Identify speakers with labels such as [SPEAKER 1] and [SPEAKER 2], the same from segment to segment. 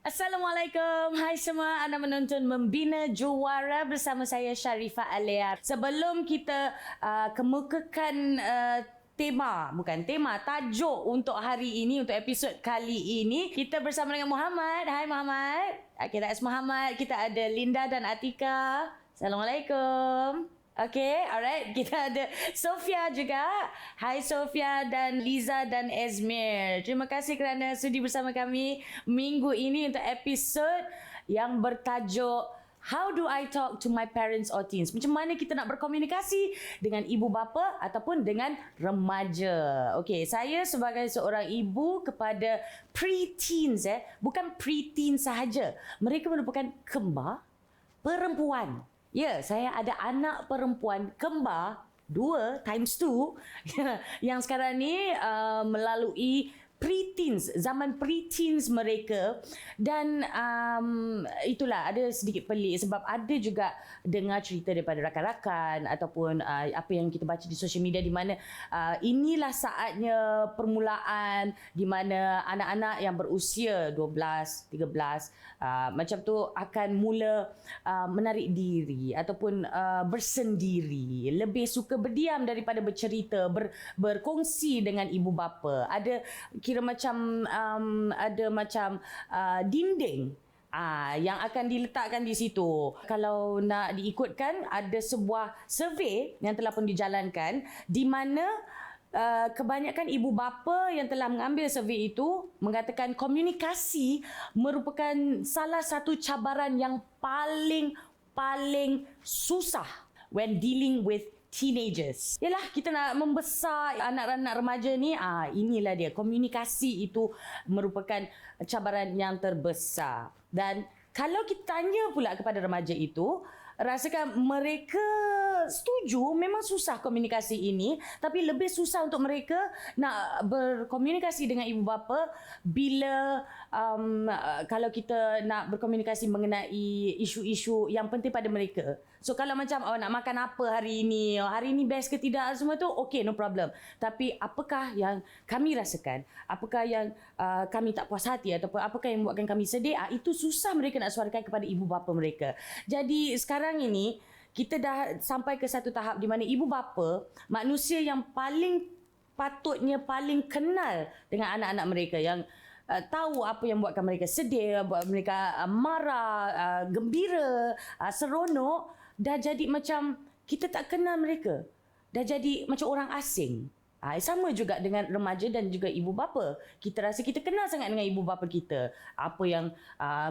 [SPEAKER 1] Assalamualaikum. Hai semua, anda menonton Membina Juara bersama saya Sharifah Alea. Sebelum kita kemukakan tajuk untuk hari ini, untuk episod kali ini, kita bersama dengan Muhammad. Hai Muhammad. Kita ada Muhammad, kita ada Linda dan Atika. Assalamualaikum. Okay, alright. Kita ada Sofia juga. Hai Sofia dan Liza dan Ezmir. Terima kasih kerana sudi bersama kami minggu ini untuk episod yang bertajuk How do I talk to my parents or teens? Macam mana kita nak berkomunikasi dengan ibu bapa ataupun dengan remaja. Okay, saya sebagai seorang ibu kepada pre-teens, bukan pre-teen sahaja. Mereka merupakan kembar perempuan. Ya, saya ada anak perempuan kembar 2 times 2 yang sekarang ni melalui pre-teens, zaman pre-teens mereka. Dan itulah ada sedikit pelik sebab ada juga dengar cerita daripada rakan-rakan ataupun apa yang kita baca di social media di mana inilah saatnya permulaan di mana anak-anak yang berusia 12, 13 macam tu akan mula menarik diri ataupun bersendiri, lebih suka berdiam daripada bercerita, berkongsi dengan ibu bapa. Ada kira macam dinding yang akan diletakkan di situ. Kalau nak diikutkan, ada sebuah survey yang telah pun dijalankan di mana kebanyakan ibu bapa yang telah mengambil survey itu mengatakan komunikasi merupakan salah satu cabaran yang paling susah when dealing with teenagers. Yalah, kita nak membesar anak-anak remaja ni, inilah dia. Komunikasi itu merupakan cabaran yang terbesar. Dan kalau kita tanya pula kepada remaja itu, rasakan mereka setuju memang susah komunikasi ini, tapi lebih susah untuk mereka nak berkomunikasi dengan ibu bapa bila kalau kita nak berkomunikasi mengenai isu-isu yang penting pada mereka. So kalau macam nak makan apa hari ini best ke tidak, semua tu okay, no problem. Tapi apakah yang kami rasakan, apakah yang kami tak puas hati ataupun apakah yang membuatkan kami sedih, itu susah mereka nak suarakan kepada ibu bapa mereka. Jadi sekarang ini kita dah sampai ke satu tahap di mana ibu bapa, manusia yang paling paling kenal dengan anak-anak mereka, yang tahu apa yang buatkan mereka sedih, buat mereka marah, gembira, seronok, dah jadi macam kita tak kenal mereka. Dah jadi macam orang asing. Sama juga dengan remaja dan juga ibu bapa. Kita rasa kita kenal sangat dengan ibu bapa kita. Apa yang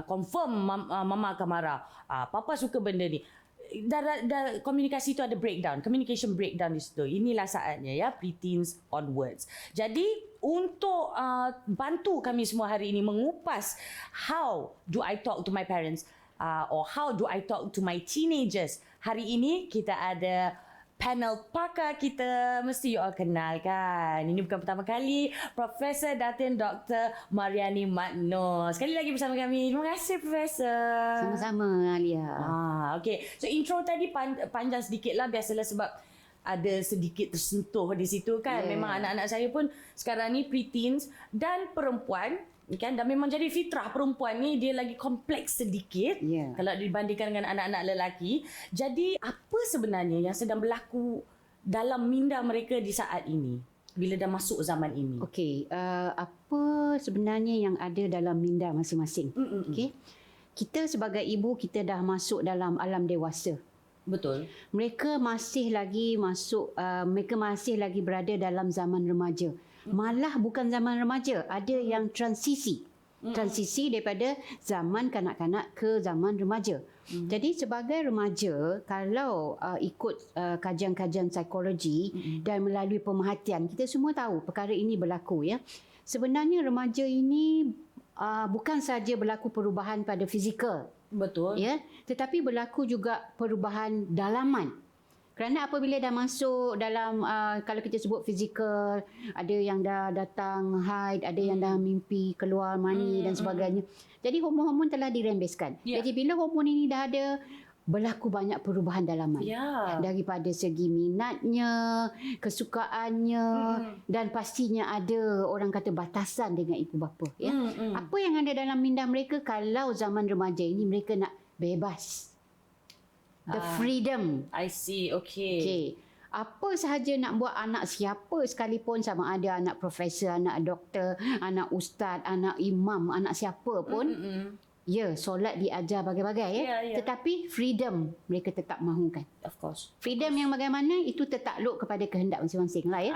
[SPEAKER 1] confirm mama akan marah. Papa suka benda ni. Dah komunikasi tu ada breakdown, communication breakdown di situ. Inilah saatnya ya, pre-teens onwards. Jadi untuk bantu kami semua hari ini mengupas how do I talk to my parents or how do I talk to my teenagers. Hari ini kita ada panel pakar kita, mesti you all kenal kan. Ini bukan pertama kali, Profesor Datin Dr. Mariani Magno sekali lagi bersama kami. Terima kasih Profesor.
[SPEAKER 2] Sama-sama Alia.
[SPEAKER 1] Okay. So intro tadi panjang sedikit lah, biasalah sebab ada sedikit tersentuh di situ kan. Memang anak-anak saya pun sekarang ni pre-teens dan perempuan kan, dan memang jadi fitrah perempuan ni dia lagi kompleks sedikit kalau dibandingkan dengan anak-anak lelaki. Jadi apa sebenarnya yang sedang berlaku dalam minda mereka di saat ini bila dah masuk zaman ini? Okey,
[SPEAKER 2] apa sebenarnya yang ada dalam minda masing-masing? Okey, kita sebagai ibu, kita dah masuk dalam alam dewasa.
[SPEAKER 1] Betul.
[SPEAKER 2] Mereka masih lagi berada dalam zaman remaja. Malah bukan zaman remaja, ada yang transisi daripada zaman kanak-kanak ke zaman remaja. Jadi sebagai remaja, kalau ikut kajian-kajian psikologi dan melalui pemerhatian, kita semua tahu perkara ini berlaku ya. Sebenarnya remaja ini bukan saja berlaku perubahan pada fizikal.
[SPEAKER 1] Betul.
[SPEAKER 2] Ya, tetapi berlaku juga perubahan dalaman. Kerana apabila dah masuk dalam kalau kita sebut fizikal, ada yang dah datang haid, ada yang dah mimpi keluar mani dan sebagainya. Jadi hormon-hormon telah dirembeskan. Jadi bila hormon ini dah ada, berlaku banyak perubahan dalaman.
[SPEAKER 1] Ya.
[SPEAKER 2] Daripada segi minatnya, kesukaannya dan pastinya ada orang kata batasan dengan ibu bapa. Ya. Apa yang ada dalam minda mereka kalau zaman remaja ini mereka nak bebas. The freedom.
[SPEAKER 1] I see. Okay.
[SPEAKER 2] Okay. Apa sahaja nak buat anak siapa sekalipun, sama ada anak profesor, anak doktor, anak ustaz, anak imam, anak siapa pun, ya, solat diajar bagai-bagai ya. Tetapi freedom mereka tetap mahukan.
[SPEAKER 1] Of course.
[SPEAKER 2] Freedom yang bagaimana itu tertakluk kepada kehendak masing-masing lah ya.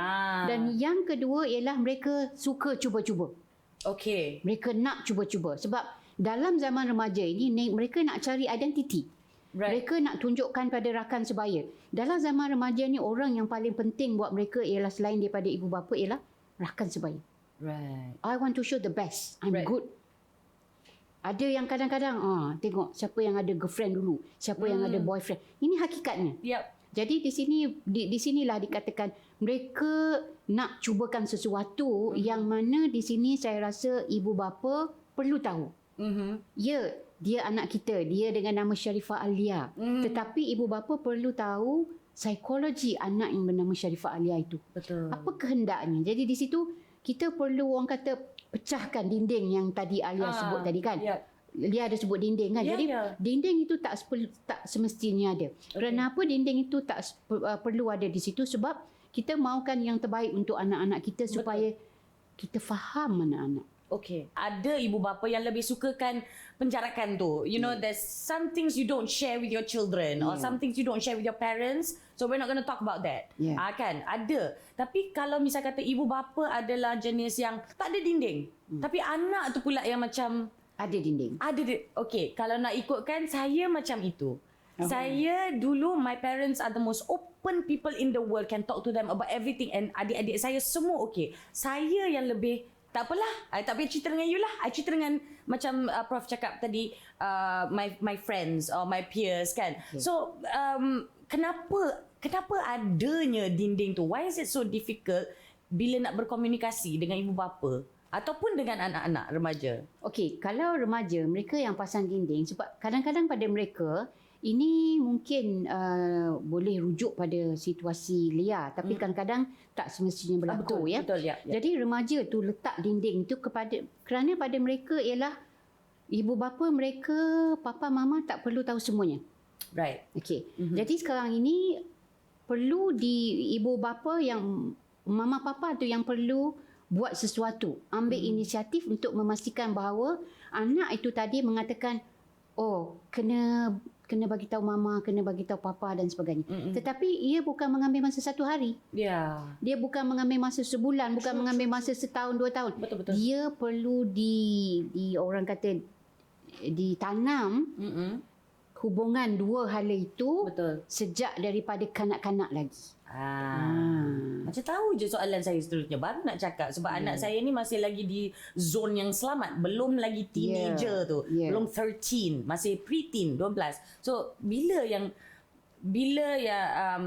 [SPEAKER 2] Dan yang kedua ialah mereka suka cuba-cuba.
[SPEAKER 1] Okay.
[SPEAKER 2] Mereka nak cuba-cuba sebab dalam zaman remaja ini mereka nak cari identiti.
[SPEAKER 1] Right.
[SPEAKER 2] Mereka nak tunjukkan pada rakan sebaya. Dalam zaman remaja ni orang yang paling penting buat mereka ialah selain daripada ibu bapa ialah rakan sebaya.
[SPEAKER 1] Right.
[SPEAKER 2] I want to show the best. I'm good. Ada yang kadang-kadang tengok siapa yang ada girlfriend dulu, siapa yang ada boyfriend. Ini hakikatnya.
[SPEAKER 1] Yep.
[SPEAKER 2] Jadi di sinilah dikatakan mereka nak cubakan sesuatu yang mana di sini saya rasa ibu bapa perlu tahu. Ya, dia anak kita, dia dengan nama Sharifah Alia. Tetapi ibu bapa perlu tahu psikologi anak yang bernama Sharifah Alia itu.
[SPEAKER 1] Betul.
[SPEAKER 2] Apa kehendaknya. Jadi di situ kita perlu orang kata pecahkan dinding yang tadi Alia sebut tadi kan.
[SPEAKER 1] Yep.
[SPEAKER 2] Dia ada sebut dinding kan. Jadi dinding itu tak semestinya ada. Kenapa dinding itu tak perlu ada di situ? Sebab kita mahukan yang terbaik untuk anak-anak kita supaya kita faham anak-anak.
[SPEAKER 1] Okay. Ada ibu bapa yang lebih sukakan penjarakan tu. You know, there's some things you don't share with your children or some things you don't share with your parents. So we're not going to talk about that. Kan? Ada. Tapi kalau misal kata ibu bapa adalah jenis yang tak ada dinding. Tapi anak tu pula yang macam
[SPEAKER 2] ada dinding.
[SPEAKER 1] Okay. Kalau nak ikutkan, saya macam itu. Saya dulu, my parents are the most open people in the world. Can talk to them about everything. And adik-adik saya semua okay. Saya yang lebih tak apalah, I tak payah cerita dengan you lah. I cerita dengan macam Prof cakap tadi, my friends or my peers kan. So, kenapa adanya dinding tu? Why is it so difficult bila nak berkomunikasi dengan ibu bapa ataupun dengan anak-anak remaja? Okey,
[SPEAKER 2] kalau remaja, mereka yang pasang dinding sebab kadang-kadang pada mereka ini mungkin boleh rujuk pada situasi liar tapi kadang-kadang tak semestinya berlaku ya.
[SPEAKER 1] Betul, ya.
[SPEAKER 2] Jadi remaja tu letak dinding tu kerana pada mereka ialah ibu bapa mereka, papa mama tak perlu tahu semuanya.
[SPEAKER 1] Right.
[SPEAKER 2] Okey. Jadi sekarang ini perlu ibu bapa yang mama papa tu yang perlu buat sesuatu, ambil inisiatif untuk memastikan bahawa anak itu tadi mengatakan kena bagi tahu mama, kena bagi tahu papa dan sebagainya. Tetapi ia bukan mengambil masa 1 hari. Dia bukan mengambil masa sebulan, bukan mengambil masa setahun, 2 tahun.
[SPEAKER 1] Betul.
[SPEAKER 2] Dia perlu di orang kata ditanam hubungan dua hala itu sejak daripada kanak-kanak lagi.
[SPEAKER 1] Macam tahu je soalan saya seterusnya. Baru nak cakap sebab anak saya ni masih lagi di zone yang selamat. Belum lagi teenager tu. Belum 13. Masih preteen, 12. So, bila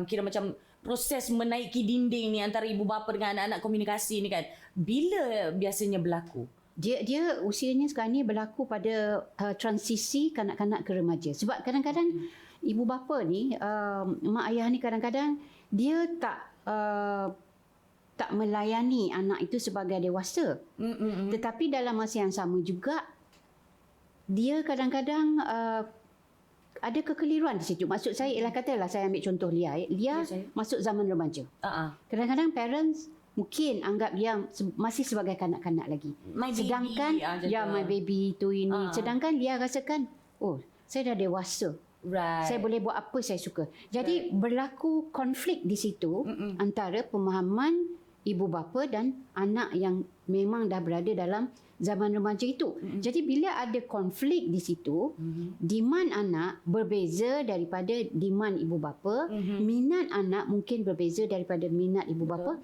[SPEAKER 1] kira macam proses menaiki dinding ni antara ibu bapa dengan anak-anak komunikasi ni kan, bila biasanya berlaku?
[SPEAKER 2] Dia usianya sekarang ni berlaku pada transisi kanak-kanak ke remaja. Sebab kadang-kadang ibu bapa ni, mak ayah ni kadang-kadang dia tak melayani anak itu sebagai dewasa. Tetapi dalam masa yang sama juga dia kadang-kadang ada kekeliruan di situ. Maksud saya ialah katalah saya ambil contoh Lia. Lia masuk zaman remaja. Kadang-kadang parents mungkin anggap dia masih sebagai kanak-kanak lagi. Sedangkan my baby itu ini. Sedangkan Lia rasakan saya dah dewasa. Saya boleh buat apa saya suka. Jadi berlaku konflik di situ antara pemahaman ibu bapa dan anak yang memang dah berada dalam zaman remaja itu. Jadi bila ada konflik di situ, demand anak berbeza daripada demand ibu bapa, minat anak mungkin berbeza daripada minat ibu bapa.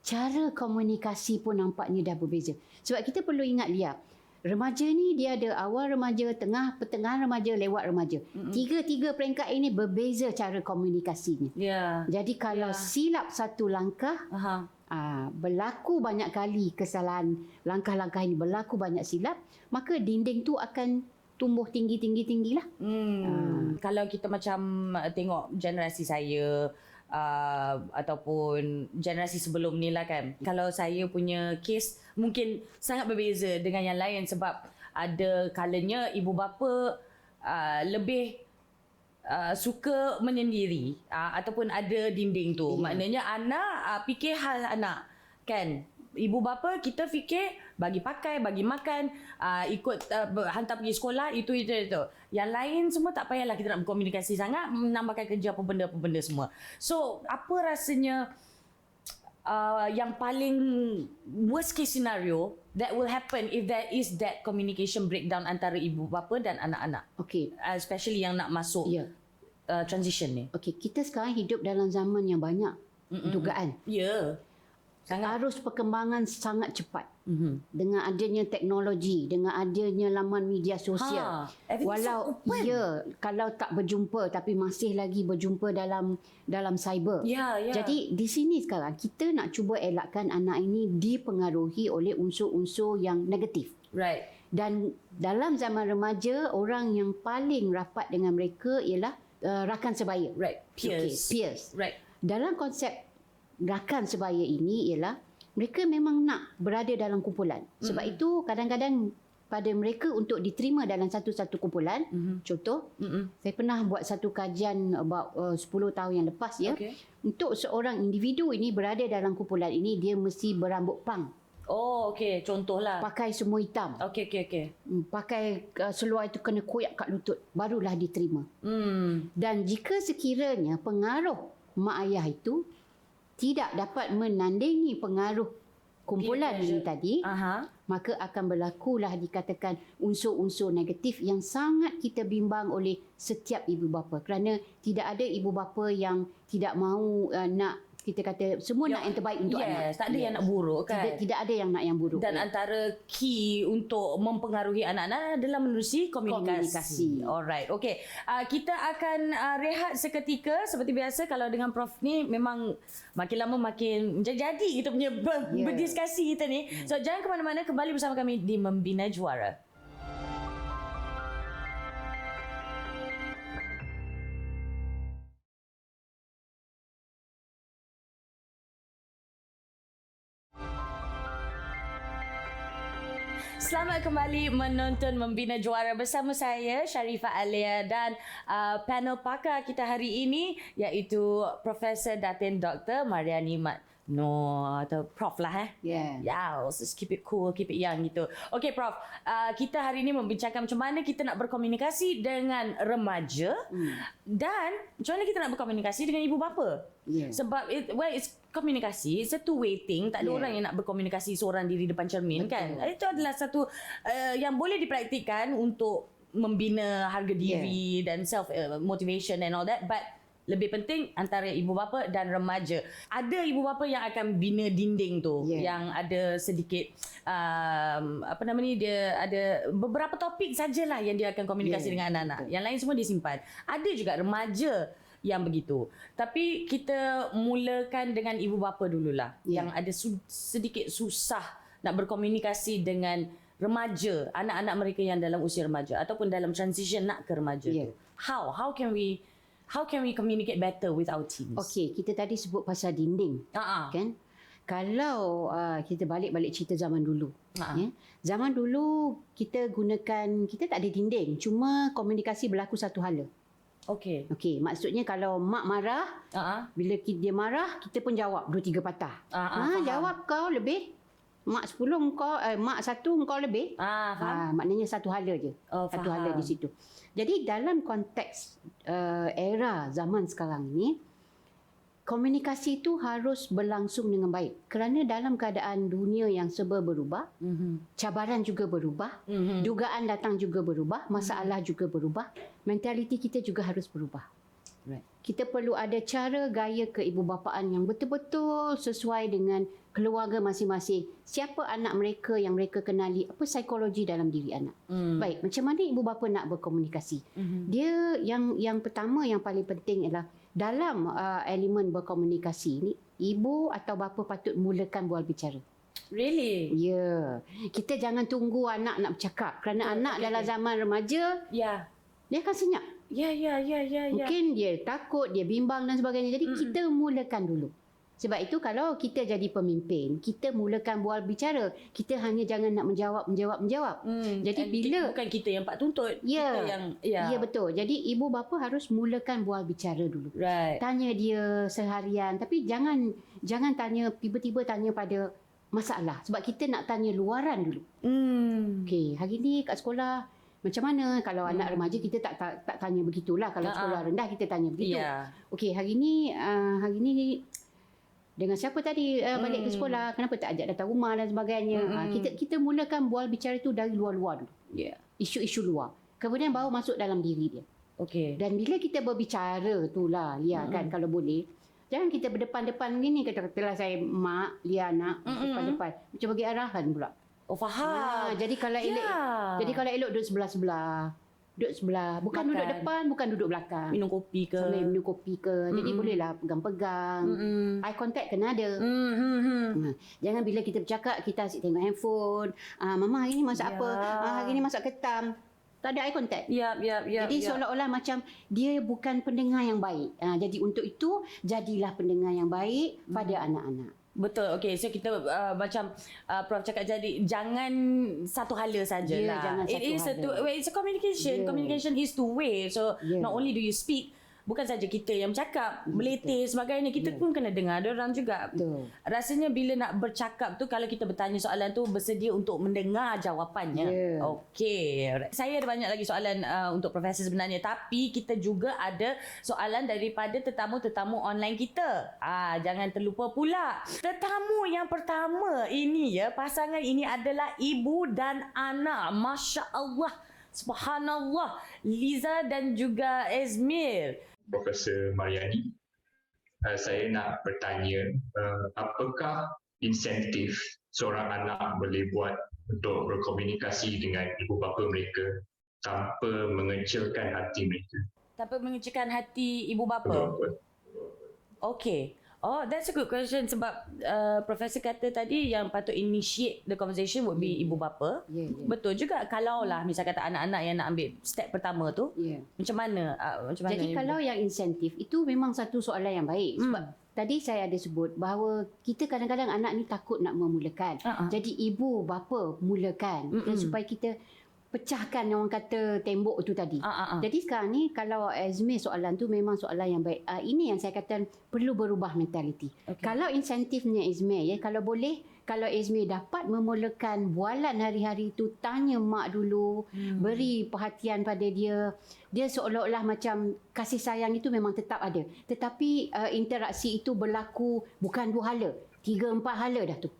[SPEAKER 2] Cara komunikasi pun nampaknya dah berbeza. Sebab kita perlu ingat Lia, remaja ni dia ada awal remaja, tengah, pertengahan remaja, lewat remaja. Tiga peringkat ini berbeza cara komunikasinya. Jadi kalau silap satu langkah, berlaku banyak kali kesalahan, langkah-langkah ini berlaku banyak silap, maka dinding tu akan tumbuh tinggi lah.
[SPEAKER 1] Kalau kita macam tengok generasi saya ataupun generasi sebelum ni lah kan. Kalau saya punya kes mungkin sangat berbeza dengan yang lain sebab ada kalanya ibu bapa lebih suka menyendiri ataupun ada dinding tu. Maknanya anak fikir hal anak kan. Ibu bapa kita fikir bagi pakai, bagi makan, ikut hantar pergi sekolah, itu. Yang lain semua tak payahlah kita nak berkomunikasi sangat, menambahkan kerja apa benda semua. So, apa rasanya yang paling worst case scenario that will happen if there is that communication breakdown antara ibu bapa dan anak-anak?
[SPEAKER 2] Okey.
[SPEAKER 1] Especially yang nak masuk transition ni.
[SPEAKER 2] Okey, kita sekarang hidup dalam zaman yang banyak dugaan.
[SPEAKER 1] Ya. Sangat.
[SPEAKER 2] Arus perkembangan sangat cepat. Dengan adanya teknologi, dengan adanya laman media sosial. Walau kalau tak berjumpa tapi masih lagi berjumpa dalam cyber. Jadi di sini sekarang kita nak cuba elakkan anak ini dipengaruhi oleh unsur-unsur yang negatif.
[SPEAKER 1] Right.
[SPEAKER 2] Dan dalam zaman remaja, orang yang paling rapat dengan mereka ialah rakan sebaya.
[SPEAKER 1] Right. Peers.
[SPEAKER 2] Peers.
[SPEAKER 1] Right.
[SPEAKER 2] Dalam konsep rakan sebaya ini ialah mereka memang nak berada dalam kumpulan. Sebab itu kadang-kadang pada mereka untuk diterima dalam satu-satu kumpulan. Contoh, saya pernah buat satu kajian about 10 tahun yang lepas ya. Untuk seorang individu ini berada dalam kumpulan ini, dia mesti berambut pang.
[SPEAKER 1] Oh, okey. Contohlah.
[SPEAKER 2] Pakai semua hitam.
[SPEAKER 1] Okey.
[SPEAKER 2] Pakai seluar itu kena koyak kat lutut. Barulah diterima. Dan jika sekiranya pengaruh mak ayah itu tidak dapat menandingi pengaruh kumpulan ini tadi, maka akan berlakulah dikatakan unsur-unsur negatif yang sangat kita bimbang oleh setiap ibu bapa. Kerana tidak ada ibu bapa yang tidak mahu nak, kita kata semua nak yang terbaik untuk anak.
[SPEAKER 1] Tak ada yang nak buruk kan.
[SPEAKER 2] Tidak ada yang nak yang buruk.
[SPEAKER 1] Dan antara key untuk mempengaruhi anak-anak adalah menerusi komunikasi. Alright. Okey. Kita akan rehat seketika seperti biasa. Kalau dengan Prof ni memang makin lama makin jadi kita punya berdiskusi kita ni. So jangan ke mana-mana, kembali bersama kami di Membina Juara. Selamat kembali menonton Membina Juara bersama saya Sharifah Alia dan panel pakar kita hari ini iaitu Profesor Datin Dr. Mariani Mat atau Prof lah let's just keep it cool, keep it young gitu. Okay Prof, kita hari ini membincangkan macam mana kita nak berkomunikasi dengan remaja dan macam mana kita nak berkomunikasi dengan ibu bapa. Sebab it's komunikasi, it's a two-way thing. Tak ada orang yang nak berkomunikasi seorang diri depan cermin. Betul. Kan. Itu adalah satu yang boleh dipraktikkan untuk membina harga diri dan self motivation and all that, but lebih penting antara ibu bapa dan remaja. Ada ibu bapa yang akan bina dinding tu, yang ada sedikit dia ada beberapa topik sajalah yang dia akan komunikasi dengan anak-anak. Yang lain semua disimpan. Ada juga remaja yang begitu. Tapi kita mulakan dengan ibu bapa dululah, yang ada sedikit susah nak berkomunikasi dengan remaja, anak-anak mereka yang dalam usia remaja ataupun dalam transition nak ke remaja tu. How can we communicate better with our teens?
[SPEAKER 2] Okey, kita tadi sebut pasal dinding. Kan? Kalau kita balik cerita zaman dulu. Zaman dulu kita tak ada dinding. Cuma komunikasi berlaku satu hala. Okey, maksudnya kalau mak marah, bila dia marah, kita pun jawab 2-3 patah. Jawab kau lebih. Mak 10 kau, mak 1 kau lebih. Maknanya satu hala je. Satu hala di situ. Jadi dalam konteks era zaman sekarang ni, komunikasi itu harus berlangsung dengan baik. Kerana dalam keadaan dunia yang serba berubah, cabaran juga berubah, dugaan datang juga berubah, masalah juga berubah, mentaliti kita juga harus berubah. Kita perlu ada cara gaya keibubapaan yang betul-betul sesuai dengan keluarga masing-masing. Siapa anak mereka yang mereka kenali, apa psikologi dalam diri anak. Baik, macam mana ibu bapa nak berkomunikasi? Dia yang pertama yang paling penting ialah dalam elemen berkomunikasi ni, ibu atau bapa patut mulakan bual bicara.
[SPEAKER 1] Really?
[SPEAKER 2] Ya. Kita jangan tunggu anak nak bercakap. Kerana anak dalam zaman remaja,
[SPEAKER 1] Ya.
[SPEAKER 2] dia akan senyap.
[SPEAKER 1] Ya.
[SPEAKER 2] Mungkin dia takut, dia bimbang dan sebagainya. Jadi kita mulakan dulu. Sebab itu kalau kita jadi pemimpin, kita mulakan bual bicara. Kita hanya jangan nak menjawab. Jadi bila
[SPEAKER 1] bukan kita yang pak tuntut,
[SPEAKER 2] Ya.
[SPEAKER 1] kita yang
[SPEAKER 2] Ya betul. Jadi ibu bapa harus mulakan bual bicara dulu.
[SPEAKER 1] Right.
[SPEAKER 2] Tanya dia seharian, tapi jangan tanya tiba-tiba tanya pada masalah, sebab kita nak tanya luaran dulu. Okey, hari ni kat sekolah macam mana? Kalau anak remaja kita tak tanya begitulah. Kalau sekolah rendah kita tanya begitu.
[SPEAKER 1] Ya.
[SPEAKER 2] Okey, hari ni dengan siapa tadi balik ke sekolah? Kenapa tak ajak datang rumah dan sebagainya? Kita mulakan bual bicara itu dari luar-luar dulu.
[SPEAKER 1] Ya.
[SPEAKER 2] Isu-isu luar. Kemudian baru masuk dalam diri dia.
[SPEAKER 1] Okey.
[SPEAKER 2] Dan bila kita berbicara itulah Lia kan, kalau boleh jangan kita berdepan-depan gini, katakanlah saya mak, Lia anak depan-depan macam bagi arahan pula.
[SPEAKER 1] Oh, faham.
[SPEAKER 2] Jadi kalau elok duduk sebelah-sebelah. Duduk sebelah, bukan
[SPEAKER 1] Makan.
[SPEAKER 2] duduk depan, bukan duduk belakang.
[SPEAKER 1] Minum kopi ke?
[SPEAKER 2] Sambil minum kopi ke. Jadi bolehlah pegang-pegang. Eye contact kena ada. Jangan bila kita bercakap kita asyik tengok handphone. Mama hari ni masak apa? Hari ni masak ketam. Tak ada eye contact.
[SPEAKER 1] Yap.
[SPEAKER 2] Jadi seolah-olah macam dia bukan pendengar yang baik. Jadi untuk itu jadilah pendengar yang baik pada anak-anak.
[SPEAKER 1] Betul. Okey, so kita macam Prof cakap, jadi jangan satu hala sajalah.
[SPEAKER 2] jangan satu hala.
[SPEAKER 1] It's a communication. Communication is two way. So not only do you speak, bukan saja kita yang bercakap, meletih sebagainya, kita pun kena dengar dia orang juga.
[SPEAKER 2] Betul.
[SPEAKER 1] Rasanya bila nak bercakap tu, kalau kita bertanya soalan tu, bersedia untuk mendengar jawapannya. Okey. Saya ada banyak lagi soalan untuk Profesor sebenarnya, tapi kita juga ada soalan daripada tetamu-tetamu online kita. Jangan terlupa pula. Tetamu yang pertama ini pasangan ini adalah ibu dan anak. Masya Allah. Subhanallah. Liza dan juga Ezmir.
[SPEAKER 3] Profesor Mariani, saya nak bertanya, apakah insentif seorang anak boleh buat untuk berkomunikasi dengan ibu bapa mereka tanpa mengecilkan hati mereka?
[SPEAKER 1] Tanpa mengecilkan hati ibu bapa? Okay. Oh, that's a good question, sebab Profesor kata tadi yang patut initiate the conversation would be ibu bapa. Betul juga. Kalau lah misal kata anak-anak yang nak ambil step pertama tu, macam mana?
[SPEAKER 2] Jadi kalau yang insentif itu memang satu soalan yang baik. Sebab tadi saya ada sebut bahawa kita kadang-kadang anak ni takut nak memulakan. Jadi ibu bapa mulakan supaya kita pecahkan orang kata tembok tu tadi. Jadi sekarang ni kalau Ezmi soalan tu memang soalan yang baik. Ini yang saya kata perlu berubah mentaliti. Kalau insentifnya Ezmi kalau boleh, kalau Ezmi dapat memulakan bualan hari-hari tu, tanya mak dulu, beri perhatian pada dia. Dia seolah-olah macam kasih sayang itu memang tetap ada. Tetapi interaksi itu berlaku bukan 2 hala, 3-4 hala dah tu.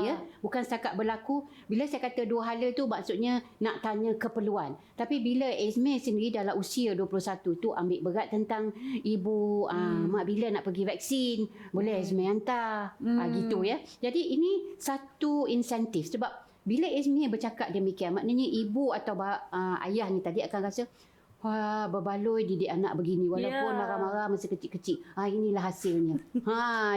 [SPEAKER 2] Ya, bukan setakat berlaku. Bila saya kata 2 hala tu maksudnya nak tanya keperluan. Tapi bila Ezmi sendiri dalam usia 21 tu ambil berat tentang ibu, mak bila nak pergi vaksin, boleh Ezmi hantar, gitu ya. Jadi ini satu insentif, sebab bila Ezmi bercakap demikian, maknanya ibu atau ayah ni tadi akan rasa berbaloi didik anak begini walaupun marah-marah masa kecil-kecil. Inilah hasilnya.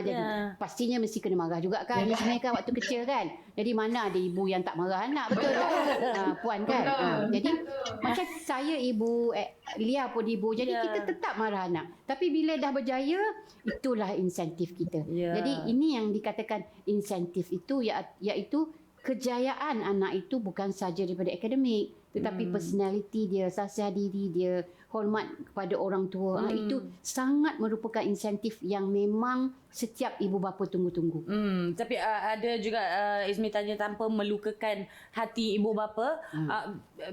[SPEAKER 2] Jadi pastinya mesti kena marah juga kan. Sebenarnya kan waktu kecil kan. Jadi mana ada ibu yang tak marah anak, betul tak? Puan kan. Jadi macam saya ibu, Lia pun ibu. Jadi kita tetap marah anak. Tapi bila dah berjaya, itulah insentif kita. Jadi ini yang dikatakan insentif itu iaitu kejayaan anak itu bukan saja daripada akademik, tetapi personality dia, sasiah diri dia, hormat kepada orang tua. Itu sangat merupakan insentif yang memang setiap ibu bapa tunggu-tunggu.
[SPEAKER 1] Tapi ada juga Izmi tanya tanpa melukakan hati ibu bapa.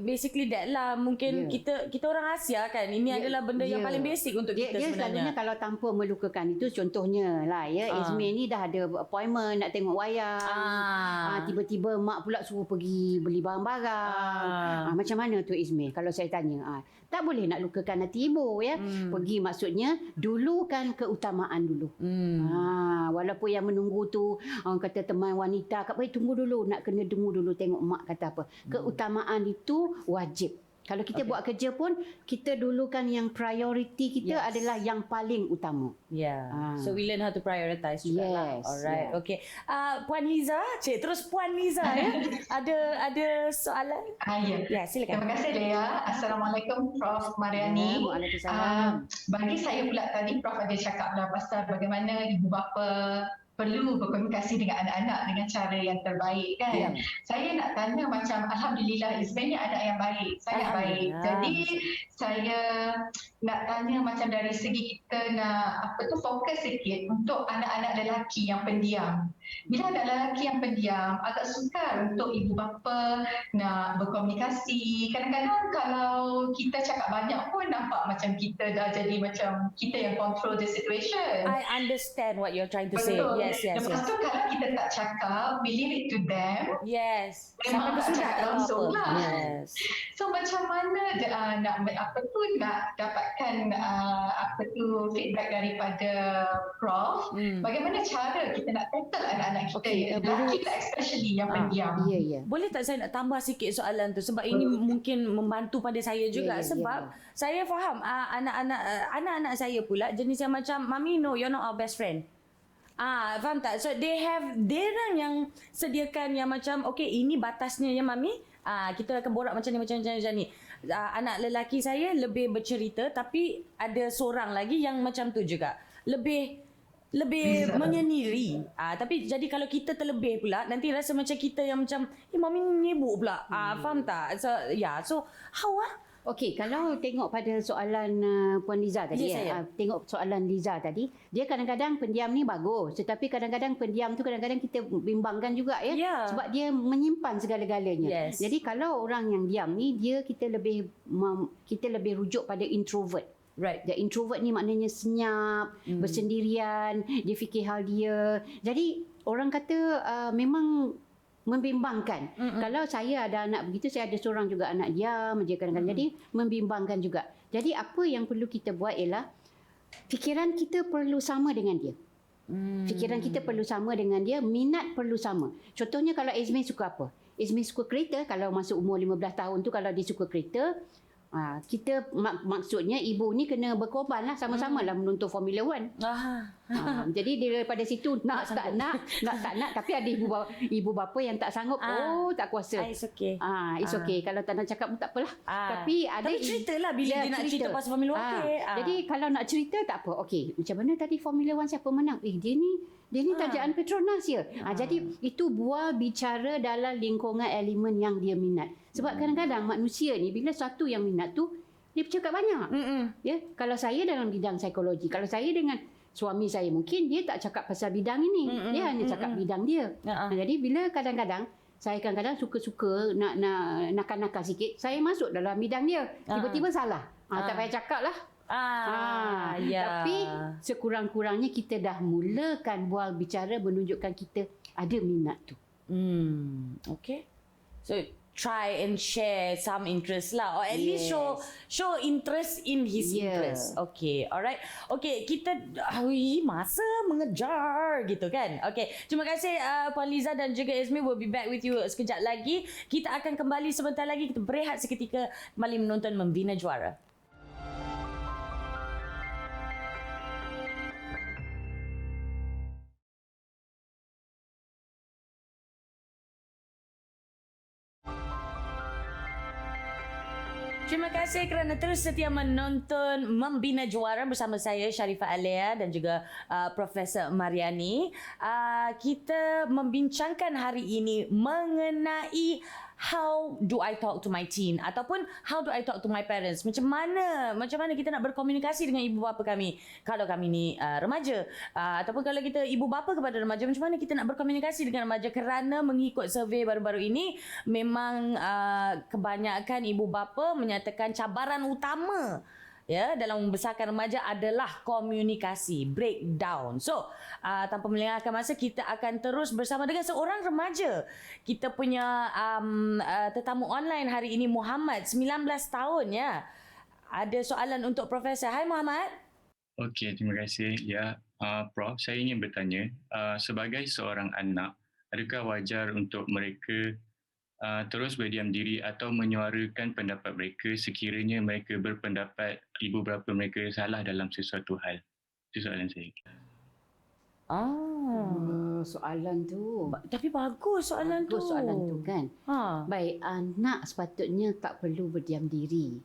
[SPEAKER 1] Basically that lah. Mungkin kita orang Asia kan, ini adalah benda yang paling basic untuk kita
[SPEAKER 2] dia
[SPEAKER 1] sebenarnya.
[SPEAKER 2] Selalunya kalau tanpa melukakan itu, contohnya lah Izmi ni dah ada appointment nak tengok wayang. Tiba-tiba mak pula suruh pergi beli barang-barang. Macam mana tu Izmi kalau saya tanya? Tak boleh nak lukakan hati ibu ya. Pergi maksudnya dulukan keutamaan dulu. Walaupun yang menunggu tu orang kata teman wanita, tunggu dulu, nak kena tunggu dulu tengok mak kata apa. Keutamaan itu wajib. Kalau kita buat kerja pun, kita dulukan yang priority kita
[SPEAKER 1] Yes.
[SPEAKER 2] adalah yang paling utama.
[SPEAKER 1] Yeah.
[SPEAKER 2] Ah.
[SPEAKER 1] So we learn how to prioritize juga lah.
[SPEAKER 2] Yes,
[SPEAKER 1] Alright.
[SPEAKER 2] yeah.
[SPEAKER 1] Okay. Puan Liza, terus Puan Liza ya. ada soalan?
[SPEAKER 4] Ya.
[SPEAKER 1] Ya, silakan.
[SPEAKER 4] Terima kasih Lea. Assalamualaikum Prof. Mariani.
[SPEAKER 2] Waalaikumsalam.
[SPEAKER 4] Bagi saya pula tadi Prof ada cakap lah pasal bagaimana ibu bapa perlu berkomunikasi dengan anak-anak dengan cara yang terbaik kan.
[SPEAKER 2] Ya.
[SPEAKER 4] Saya nak tanya macam Alhamdulillah Ismail ni anak yang baik, sangat baik.
[SPEAKER 1] Alhamdulillah.
[SPEAKER 4] Jadi saya nak tanya macam dari segi kita nak fokus sikit untuk anak-anak lelaki yang pendiam. Bila anak lelaki yang pendiam agak sukar untuk ibu bapa nak berkomunikasi. Kadang-kadang kalau kita cakap banyak pun nampak macam kita dah jadi macam kita yang control the situation.
[SPEAKER 1] I understand what you're trying to say.
[SPEAKER 4] Betul.
[SPEAKER 1] Yes.
[SPEAKER 4] Lepas tu kalau kita tak cakap, we leave it to them.
[SPEAKER 1] Yes.
[SPEAKER 4] Memang
[SPEAKER 1] Sampai ke
[SPEAKER 4] tak
[SPEAKER 1] sudah
[SPEAKER 4] cakap
[SPEAKER 1] tak
[SPEAKER 4] langsung
[SPEAKER 1] apa.
[SPEAKER 4] lah.
[SPEAKER 1] Yes.
[SPEAKER 4] So macam mana nak dapatkan feedback daripada Prof. Bagaimana cara kita nak tackle anak-anak kita,
[SPEAKER 2] Okey,
[SPEAKER 4] lelaki lah especially yang pendiam.
[SPEAKER 2] Ya.
[SPEAKER 1] Boleh tak saya nak tambah sikit soalan tu sebab ini mungkin membantu pada saya juga sebab saya faham anak-anak saya pula jenis yang macam mami no you're not our best friend. Faham tak? So diorang yang sediakan yang macam okay ini batasnya ya mami. Kita akan borak macam ni. Anak lelaki saya lebih bercerita tapi ada seorang lagi yang macam tu juga. Lebih menyendiri. Tapi jadi kalau kita terlebih pula nanti rasa macam kita yang macam mami ni nyibuk pula. Faham tak? So how
[SPEAKER 2] Okey, kalau tengok pada soalan Puan Liza tadi,
[SPEAKER 1] Ya, saya.
[SPEAKER 2] tengok soalan Liza tadi, dia kadang-kadang pendiam ni bagus, tetapi kadang-kadang pendiam tu kadang-kadang kita bimbangkan juga ya,
[SPEAKER 1] Ya.
[SPEAKER 2] sebab dia menyimpan segala-galanya.
[SPEAKER 1] Yes.
[SPEAKER 2] Jadi kalau orang yang diam ni, kita lebih rujuk pada introvert.
[SPEAKER 1] Right.
[SPEAKER 2] Dia introvert ni maknanya senyap, bersendirian, dia fikir hal dia. Jadi orang kata memang membimbangkan. Kalau saya ada anak begitu, saya ada seorang juga anak diam je kadang-kadang. Jadi membimbangkan juga. Jadi apa yang perlu kita buat ialah fikiran kita perlu sama dengan dia. Fikiran kita perlu sama dengan dia, minat perlu sama. Contohnya kalau Izmi suka apa? Izmi suka kereta, kalau masuk umur 15 tahun tu kalau dia suka kereta, kita maksudnya ibu ni kena berkorban lah sama-sama lah menonton Formula One. Jadi daripada situ nak tak nak tapi ada ibu bapa yang tak sanggup. Tak kuasa.
[SPEAKER 1] It's okay.
[SPEAKER 2] It's okay. Kalau tak nak cakap pun tak apalah. Tapi ada
[SPEAKER 1] ceritalah bila dia nak cerita pasal Formula One.
[SPEAKER 2] Jadi kalau nak cerita tak apa. Okey, macam mana tadi Formula One siapa menang? Dia ni tajaan Petronas ya. Jadi itu buah bicara dalam lingkungan elemen yang dia minat. Sebab kadang-kadang manusia ni bila satu yang minat tu dia bercakap banyak. Ya, kalau saya dalam bidang psikologi, kalau saya dengan suami saya mungkin dia tak cakap pasal bidang ini. Dia hanya cakap bidang dia. Jadi bila kadang-kadang saya kadang-kadang suka-suka nak nakal-nakal sikit, saya masuk dalam bidang dia. Tiba-tiba salah. Tak payah cakap lah. Tapi sekurang-kurangnya kita dah mulakan bual bicara menunjukkan kita ada minat tu.
[SPEAKER 1] Okay. So try and share some interest lah, or at least show interest in his interest. Okay, alright. Okay, kita masa mengejar gitu kan. Okay, terima kasih Puan Liza dan juga Izmi. We'll be back with you sekejap lagi. Kita akan kembali sebentar lagi. Kita berehat seketika kembali menonton Membina Juara. Terima kasih kerana terus setia menonton Membina Juara bersama saya Sharifah Alia dan juga Profesor Mariani. Kita membincangkan hari ini mengenai how do I talk to my teen ataupun how do I talk to my parents. Macam mana kita nak berkomunikasi dengan ibu bapa kami kalau kami ni remaja, ataupun kalau kita ibu bapa kepada remaja, macam mana kita nak berkomunikasi dengan remaja, kerana mengikut survey baru-baru ini memang kebanyakan ibu bapa menyatakan cabaran utama dalam membesarkan remaja adalah komunikasi, breakdown. So, tanpa melengahkan masa, kita akan terus bersama dengan seorang remaja. Kita punya tetamu online hari ini, Muhammad, 19 tahun ya. Ada soalan untuk Profesor. Hai Muhammad.
[SPEAKER 5] Okey, terima kasih. Ya, Prof, saya ingin bertanya, sebagai seorang anak, adakah wajar untuk mereka terus berdiam diri atau menyuarakan pendapat mereka sekiranya mereka berpendapat ibu bapa mereka salah dalam sesuatu hal. Itu soalan saya.
[SPEAKER 2] Soalan tu.
[SPEAKER 1] Tapi bagus soalan tu.
[SPEAKER 2] Bagus soalan tu kan. Baik, anak sepatutnya tak perlu berdiam diri.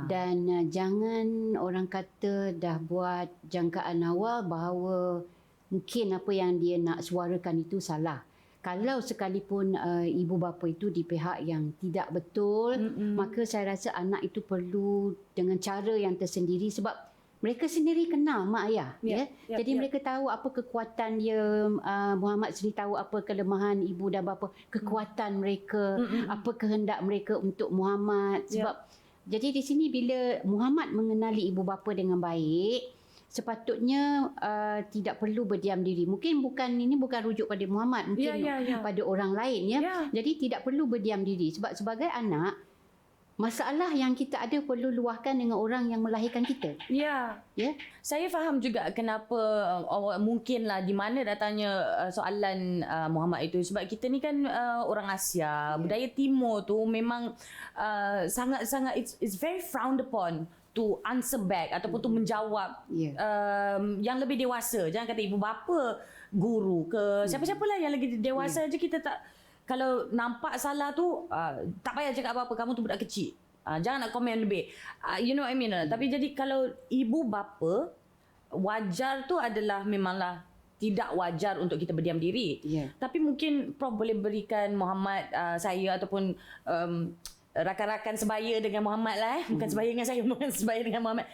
[SPEAKER 2] Dan jangan orang kata dah buat jangkaan awal bahawa mungkin apa yang dia nak suarakan itu salah. Kalau sekalipun ibu bapa itu di pihak yang tidak betul, maka saya rasa anak itu perlu dengan cara yang tersendiri sebab mereka sendiri kenal mak ayah. Jadi mereka tahu apa kekuatan dia, Muhammad sendiri tahu apa kelemahan ibu dan bapa, kekuatan mereka, apa kehendak mereka untuk Muhammad. Sebab jadi di sini bila Muhammad mengenali ibu bapa dengan baik, sepatutnya tidak perlu berdiam diri. Mungkin ini bukan rujuk pada Muhammad, mungkin pada orang lain Jadi tidak perlu berdiam diri sebab sebagai anak masalah yang kita ada perlu luahkan dengan orang yang melahirkan kita.
[SPEAKER 1] Saya faham juga kenapa mungkinlah di mana datangnya soalan Muhammad itu sebab kita ni kan orang Asia, budaya timur tu memang sangat-sangat it's very frowned upon to answer back ataupun tu menjawab yang lebih dewasa. Jangan kata ibu bapa, guru ke siapa-siapalah yang lagi dewasa je kita tak. Kalau nampak salah tu, tak payah cakap apa-apa. Kamu tu budak kecil. Jangan nak komen lebih. You know what I mean? Tapi jadi kalau ibu bapa, wajar tu adalah memanglah tidak wajar untuk kita berdiam diri. Tapi mungkin Prof boleh berikan Muhammad, saya ataupun rakan-rakan sebaya dengan Muhammad lah. Bukan sebaya dengan saya, bukan sebaya dengan Muhammad.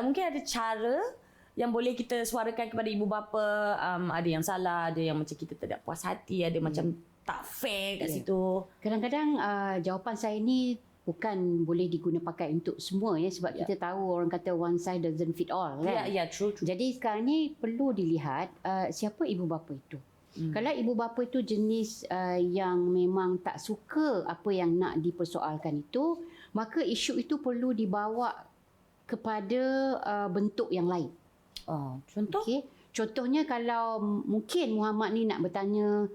[SPEAKER 1] Mungkin ada cara yang boleh kita suarakan kepada ibu bapa. Ada yang salah, ada yang macam kita tidak puas hati, ada macam tak fair kat situ. Kadang-kadang
[SPEAKER 2] jawapan saya ni bukan boleh diguna pakai untuk semua sebab kita tahu orang kata one size doesn't fit all kan.
[SPEAKER 1] True.
[SPEAKER 2] Jadi sekarang ni perlu dilihat siapa ibu bapa itu. Kalau ibu bapa itu jenis yang memang tak suka apa yang nak dipersoalkan itu, maka isu itu perlu dibawa kepada bentuk yang lain.
[SPEAKER 1] Contoh?
[SPEAKER 2] Contohnya kalau mungkin Muhammad ni nak bertanya,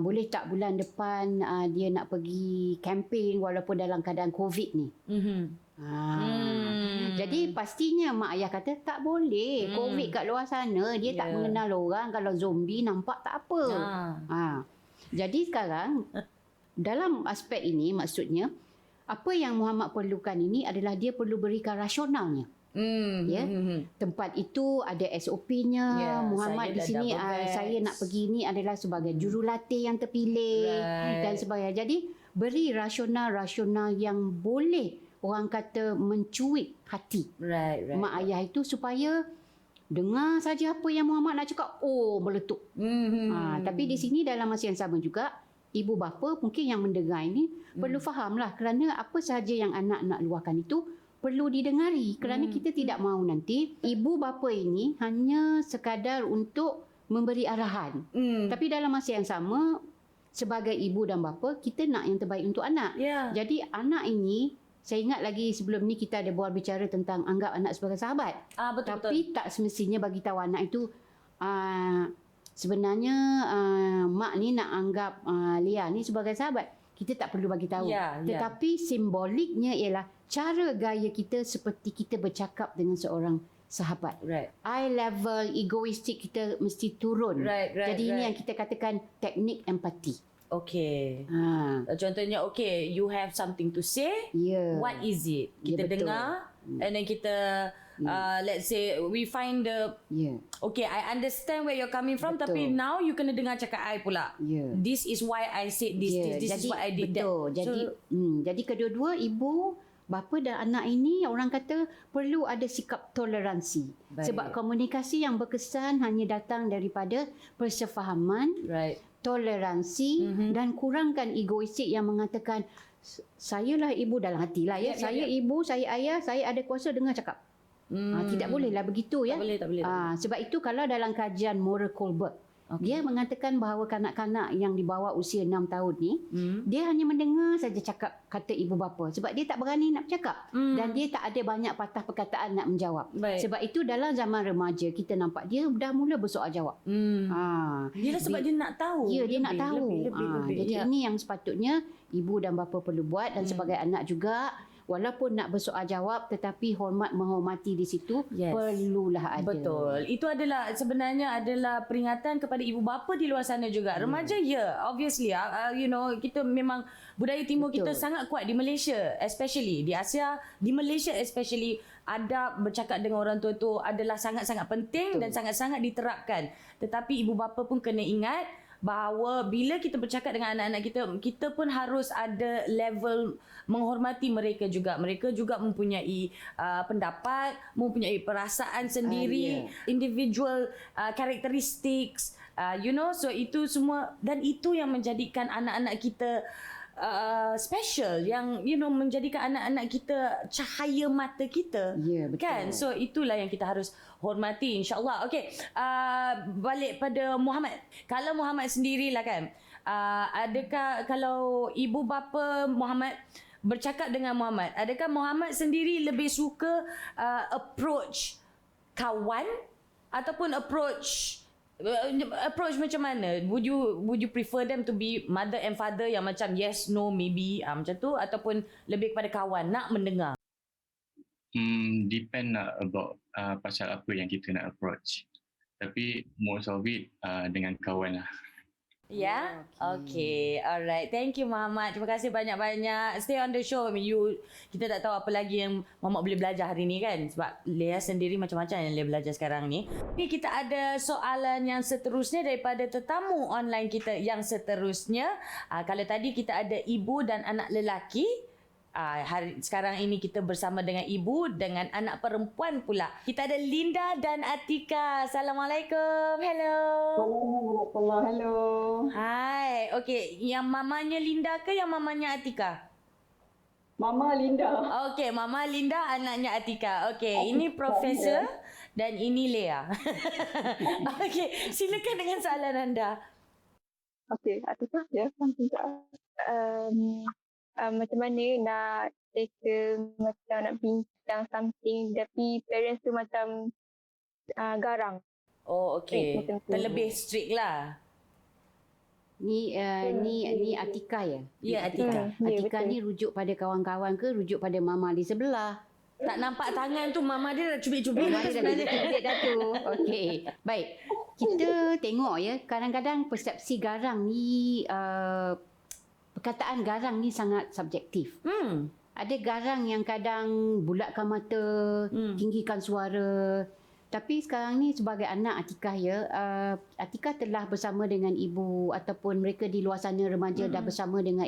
[SPEAKER 2] boleh tak bulan depan dia nak pergi camping walaupun dalam keadaan COVID ni. Jadi pastinya mak ayah kata tak boleh. COVID kat luar sana dia tak mengenal orang. Kalau zombie nampak tak apa. Jadi sekarang dalam aspek ini maksudnya apa yang Muhammad perlukan ini adalah dia perlu berikan rasionalnya. Tempat itu ada SOP-nya. Muhammad di sini saya nak pergi ni adalah sebagai jurulatih yang terpilih dan sebagainya. Jadi beri rasional yang boleh orang kata mencuit hati mak ayah itu supaya dengar saja apa yang Muhammad nak cakap meletup. Tapi di sini dalam masa yang sama juga ibu bapa mungkin yang mendengar ini perlu fahamlah kerana apa sahaja yang anak nak luahkan itu perlu didengari kerana kita tidak mahu nanti ibu bapa ini hanya sekadar untuk memberi arahan. Tapi dalam masa yang sama sebagai ibu dan bapa kita nak yang terbaik untuk anak. Jadi anak ini saya ingat lagi sebelum ni kita ada buat bicara tentang anggap anak sebagai sahabat. Tapi tak semestinya bagi tahu anak itu sebenarnya mak ni nak anggap Lia ni sebagai sahabat. Kita tak perlu bagi tahu. Tetapi simboliknya ialah cara gaya kita seperti kita bercakap dengan seorang sahabat. Eye level egoistik kita mesti turun. Jadi ini yang kita katakan teknik empati.
[SPEAKER 1] Contohnya you have something to say. What is it? Kita dengar and then kita let's say we find the I understand where you're coming from. Tapi now you kena dengar cakap I pula. This is why I said this. This is why I did that.
[SPEAKER 2] Jadi kedua-dua ibu bapa dan anak ini orang kata perlu ada sikap toleransi. Sebab komunikasi yang berkesan hanya datang daripada persefahaman, toleransi dan kurangkan egoistik yang mengatakan sayalah ibu dalam hatilah saya ibu, saya ayah, saya ada kuasa dengar cakap. Tidak bolehlah begitu
[SPEAKER 1] Tak boleh.
[SPEAKER 2] Sebab itu kalau dalam kajian Moral Colbert Dia mengatakan bahawa kanak-kanak yang di bawah usia 6 tahun ni, dia hanya mendengar saja cakap kata ibu bapa sebab dia tak berani nak bercakap dan dia tak ada banyak patah perkataan nak menjawab.
[SPEAKER 1] Baik.
[SPEAKER 2] Sebab itu dalam zaman remaja kita nampak dia dah mula bersoal jawab.
[SPEAKER 1] Yelah sebab dia nak tahu.
[SPEAKER 2] Ya, dia nak tahu.
[SPEAKER 1] Lebih.
[SPEAKER 2] Jadi
[SPEAKER 1] Ya.
[SPEAKER 2] ini yang sepatutnya ibu dan bapa perlu buat dan sebagai anak juga walaupun nak bersoal jawab tetapi menghormati di situ
[SPEAKER 1] Yes.
[SPEAKER 2] perlulah ada.
[SPEAKER 1] Betul. Itu adalah sebenarnya adalah peringatan kepada ibu bapa di luar sana juga. Remaja obviously kita memang budaya timur kita
[SPEAKER 2] Betul.
[SPEAKER 1] sangat kuat di Malaysia, especially di Asia, di Malaysia especially adab bercakap dengan orang tua tu adalah sangat-sangat penting dan sangat-sangat diterapkan. Tetapi ibu bapa pun kena ingat bahawa bila kita bercakap dengan anak-anak kita, kita pun harus ada level menghormati mereka juga. Mereka juga mempunyai pendapat, mempunyai perasaan sendiri, individual characteristics, so itu semua dan itu yang menjadikan anak-anak kita special, yang menjadikan anak-anak kita cahaya mata kita.
[SPEAKER 2] Ya, betul.
[SPEAKER 1] Kan? So itulah yang kita harus hormati, insya-Allah. Okey, balik pada Muhammad. Kalau Muhammad sendirilah kan, adakah kalau ibu bapa Muhammad bercakap dengan Muhammad, adakah Muhammad sendiri lebih suka approach kawan ataupun approach macam mana? Would you prefer them to be mother and father yang macam yes, no, maybe macam tu, ataupun lebih kepada kawan nak mendengar?
[SPEAKER 5] Depend lah about pasal apa yang kita nak approach. Tapi most of it dengan kawan lah.
[SPEAKER 1] Ya? Okay. Alright. Thank you Muhammad. Terima kasih banyak-banyak. Stay on the show. Kita tak tahu apa lagi yang Muhammad boleh belajar hari ni kan. Sebab Leah sendiri macam-macam yang Leah belajar sekarang ni. Okay, kita ada soalan yang seterusnya daripada tetamu online kita yang seterusnya. Kalau tadi kita ada ibu dan anak lelaki. Sekarang ini kita bersama dengan ibu dengan anak perempuan pula. Kita ada Linda dan Atika. Assalamualaikum. Hello.
[SPEAKER 6] Hello.
[SPEAKER 1] Hai. Okey, yang mamanya Linda ke yang mamanya Atika?
[SPEAKER 6] Mama Linda.
[SPEAKER 1] Okey, Mama Linda, anaknya Atika. Okey, ini Profesor dan ini Leah. Okey, silakan dengan soalan anda.
[SPEAKER 6] Okey, Atika ya, macam mana nak macam nak bincang something tapi parents tu macam garang.
[SPEAKER 1] Oh, okey.
[SPEAKER 6] macam tu.
[SPEAKER 1] Terlebih strict lah.
[SPEAKER 2] Ni Atika ya?
[SPEAKER 1] Ya, Atika.
[SPEAKER 6] Ya,
[SPEAKER 2] Atika
[SPEAKER 6] betul.
[SPEAKER 2] ni rujuk pada kawan-kawan ke rujuk pada mama di sebelah?
[SPEAKER 1] Tak nampak tangan tu mama dia dah cubit-cubit
[SPEAKER 2] Mama
[SPEAKER 1] dah
[SPEAKER 2] dia dah
[SPEAKER 1] sebenarnya.
[SPEAKER 2] cubit dah tu. Okey. Baik. Kita tengok ya, kadang-kadang persepsi garang ni perkataan garang ni sangat subjektif. Ada garang yang kadang bulatkan mata, tinggikan suara. Tapi sekarang ni sebagai anak Atikah ya, Atikah telah bersama dengan ibu ataupun mereka di luar sana remaja dah bersama dengan